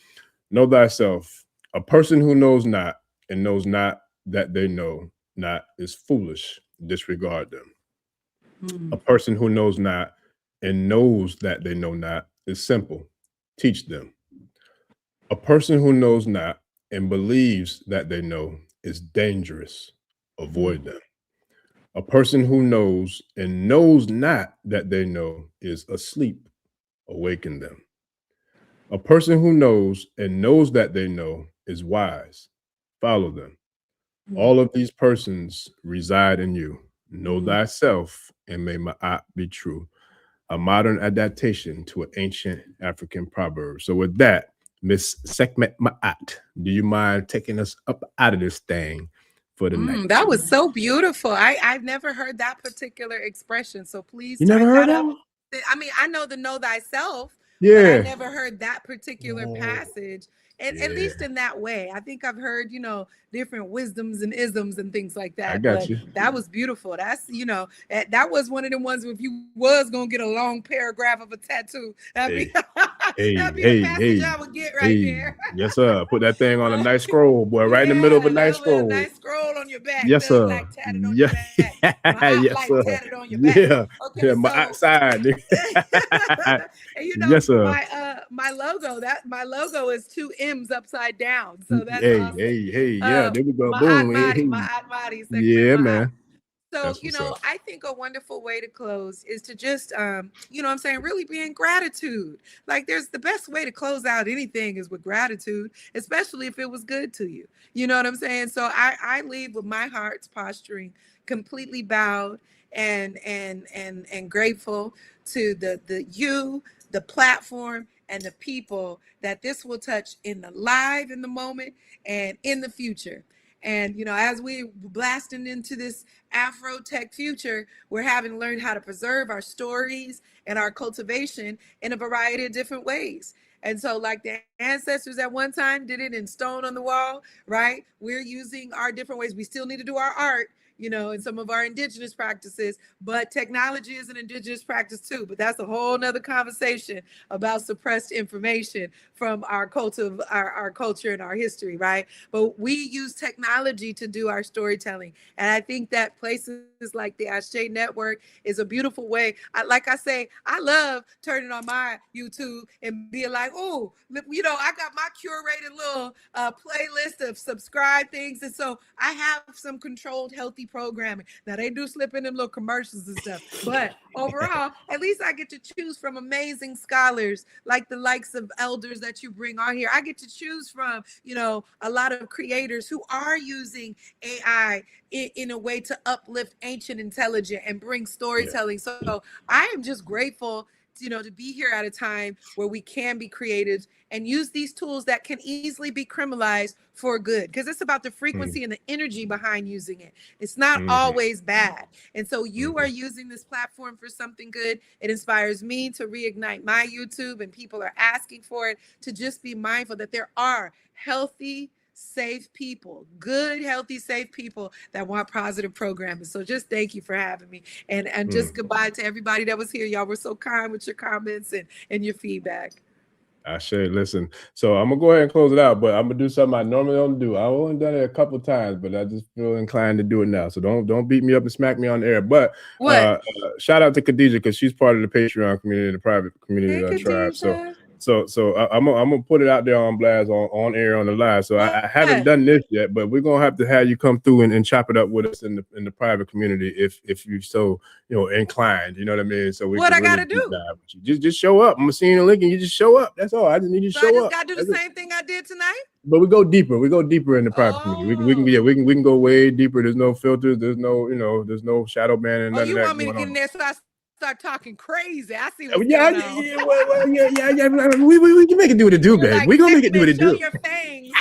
know thyself. A person who knows not and knows not that they know not is foolish. Disregard them. A person who knows not and knows that they know not is simple. Teach them. A person who knows not and believes that they know is dangerous. Avoid them. A person who knows and knows not that they know is asleep. Awaken them. A person who knows and knows that they know is wise. Follow them. All of these persons reside in you. Know thyself, and may Maat be true. A modern adaptation to an ancient African proverb. So with that, Miss Sekmet Maat, do you mind taking us up out of this thing for the night? That was so beautiful. I've never heard that particular expression. So please You never heard that that up. one? I mean, I know the know thyself, but Yeah. I never heard that particular passage. And at least in that way. I think I've heard, you know, different wisdoms and isms and things like that. I got but you. That was beautiful. That's, you know, that was one of the ones where if you was gonna get a long paragraph of a tattoo, that'd be the passage I would get right there. Yes, sir. Put that thing on a nice scroll, boy, right in the middle of a nice scroll. A nice scroll on your back. Yes, sir. Like tatted on your back. Yes, sir. Tatted on your back. Yeah. Okay, Yeah, my so, outside. and you know, Yes, sir. my logo is 2 M's upside down. So that's awesome. Yeah, there we go. Boom. Maat, Yeah, man. So, you know, I think a wonderful way to close is to just, you know what I'm saying, really be in gratitude. Like there's the best way to close out anything is with gratitude, especially if it was good to you. You know what I'm saying? So I leave with my heart's posturing completely bowed and grateful to the platform and the people that this will touch in the moment and in the future. And, you know, as we're blasting into this Afro tech future, we're having to learn how to preserve our stories and our cultivation in a variety of different ways. And so like the ancestors at one time did it in stone on the wall, right? We're using our different ways. We still need to do our art, you know, and some of our indigenous practices, but technology is an indigenous practice too. But that's a whole nother conversation about suppressed information from our culture, our culture and our history, right? But we use technology to do our storytelling. And I think that places like the Ashe Network is a beautiful way. Like I say, I love turning on my YouTube and being like, oh, you know, I got my curated little playlist of subscribe things. And so I have some controlled, healthy programming. Now they do slip in them little commercials and stuff, but overall, at least I get to choose from amazing scholars like the likes of elders that you bring on here. I get to choose from, you know, a lot of creators who are using AI in a way to uplift ancient intelligence and bring storytelling. So I am just grateful, you know, to be here at a time where we can be creative and use these tools that can easily be criminalized for good, because it's about the frequency and the energy behind using it. It's not always bad. And so you are using this platform for something good. It inspires me to reignite my YouTube, and people are asking for it, to just be mindful that there are healthy, safe people, good, healthy, safe people that want positive programming. So just thank you for having me. And just goodbye to everybody that was here. Y'all were so kind with your comments and your feedback. I should listen. So I'm gonna go ahead and close it out, but I'm gonna do something I normally don't do. I've only done it a couple of times, but I just feel inclined to do it now. So don't beat me up and smack me on the air. But shout out to Khadija, because she's part of the Patreon community, the private community tribe. I'm gonna put it out there on blast on air on the live. So I haven't done this yet, but we're gonna have to have you come through and chop it up with us in the private community if you so inclined. You know what I mean? So we what can I really gotta do? With you. Just show up. I'm gonna send you the link and you just show up. That's all. I just need you to show up. I just gotta do the same thing I did tonight. But we go deeper. We go deeper in the private community. We can go way deeper. There's no filters. There's no there's no shadow banning. Oh, you want me to get in there so I start talking crazy? I see what's going on. We can make it do what it do, babe. We gonna make it do what it do. Your fangs.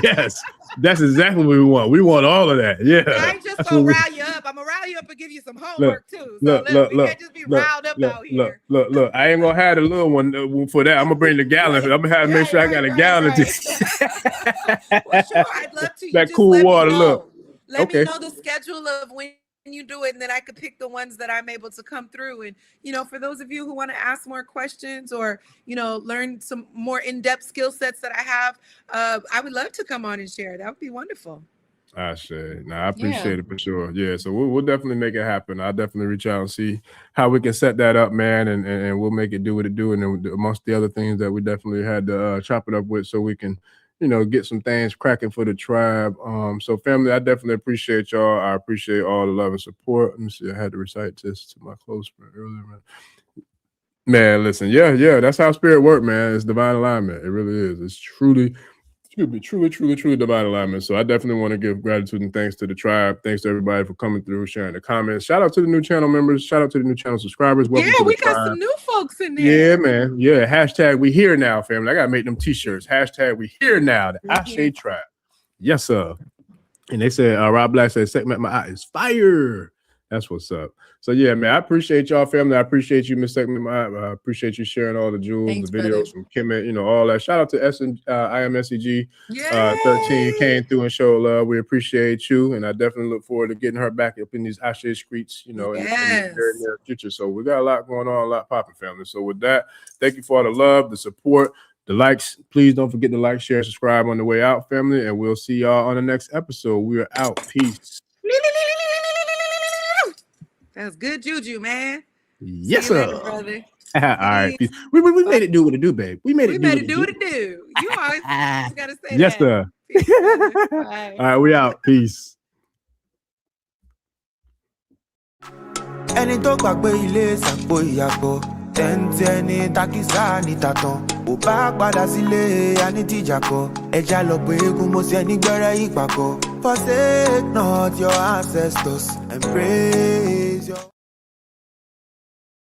Yes, that's exactly what we want. We want all of that. Yeah. I ain't just gonna rile you up. I'm gonna rile you up and give you some homework too. So we can't just be riled up out here. Look. I ain't gonna have the little one for that. I'm gonna bring the gallon. I'm gonna have to make sure I got a gallon. Well, sure, I'd love to. That cool water. Look. Let me know the schedule of when you do it, and then I could pick the ones that I'm able to come through. And for those of you who want to ask more questions or learn some more in-depth skill sets that I have, I would love to come on and share. That would be wonderful. I appreciate it for sure. Yeah, so we'll definitely make it happen. I'll definitely reach out and see how we can set that up, man, and we'll make it do what it do. And then amongst the other things that we definitely had to chop it up with, so we can get some things cracking for the tribe. So family, I definitely appreciate y'all. I appreciate all the love and support. Let me see. I had to recite this to my close friend earlier, man. Man, listen, yeah, that's how spirit work, man. It's divine alignment. It really is. It's truly divine alignment. So I definitely want to give gratitude and thanks to the tribe. Thanks to everybody for coming through, sharing the comments. Shout out to the new channel members. Shout out to the new channel subscribers. Welcome to we the got tribe. some new folks in there. Yeah, man. Yeah. Hashtag we here now, family. I gotta make them t-shirts. Hashtag we here now. The Ashe tribe. Yes, sir. And they said, Rob Black said, Sekmet Maat is fire. That's what's up. So yeah, man, I appreciate y'all, family. I appreciate you, Miss Sekmet Maat. I appreciate you sharing all the jewels, the videos from Kemet, all that. Shout out to IMSEG 13 came through and showed love. We appreciate you, and I definitely look forward to getting her back up in these Ashe streets, in the very near future. So we got a lot going on, a lot popping, family. So with that, thank you for all the love, the support, the likes. Please don't forget to like, share, subscribe on the way out, family, and we'll see y'all on the next episode. We are out. Peace. That's good juju, man. Yes, sir. Later, brother. All right, peace. We made it do what it do, babe. We made it do what it do. You always gotta say yes, that. Yes, sir. All right, we out. Peace. Ẹni tó gbàgbé ilé ṣàpò ìyàgbọ́ tẹ́ntẹ́ ní takisá ní tàtàn ò bá padà sílé anítìjàkọ ẹja lọ pé eégún mo ṣe ní gbẹ́rẹ́ ìpàkọ́. Forsake not your ancestors and praise your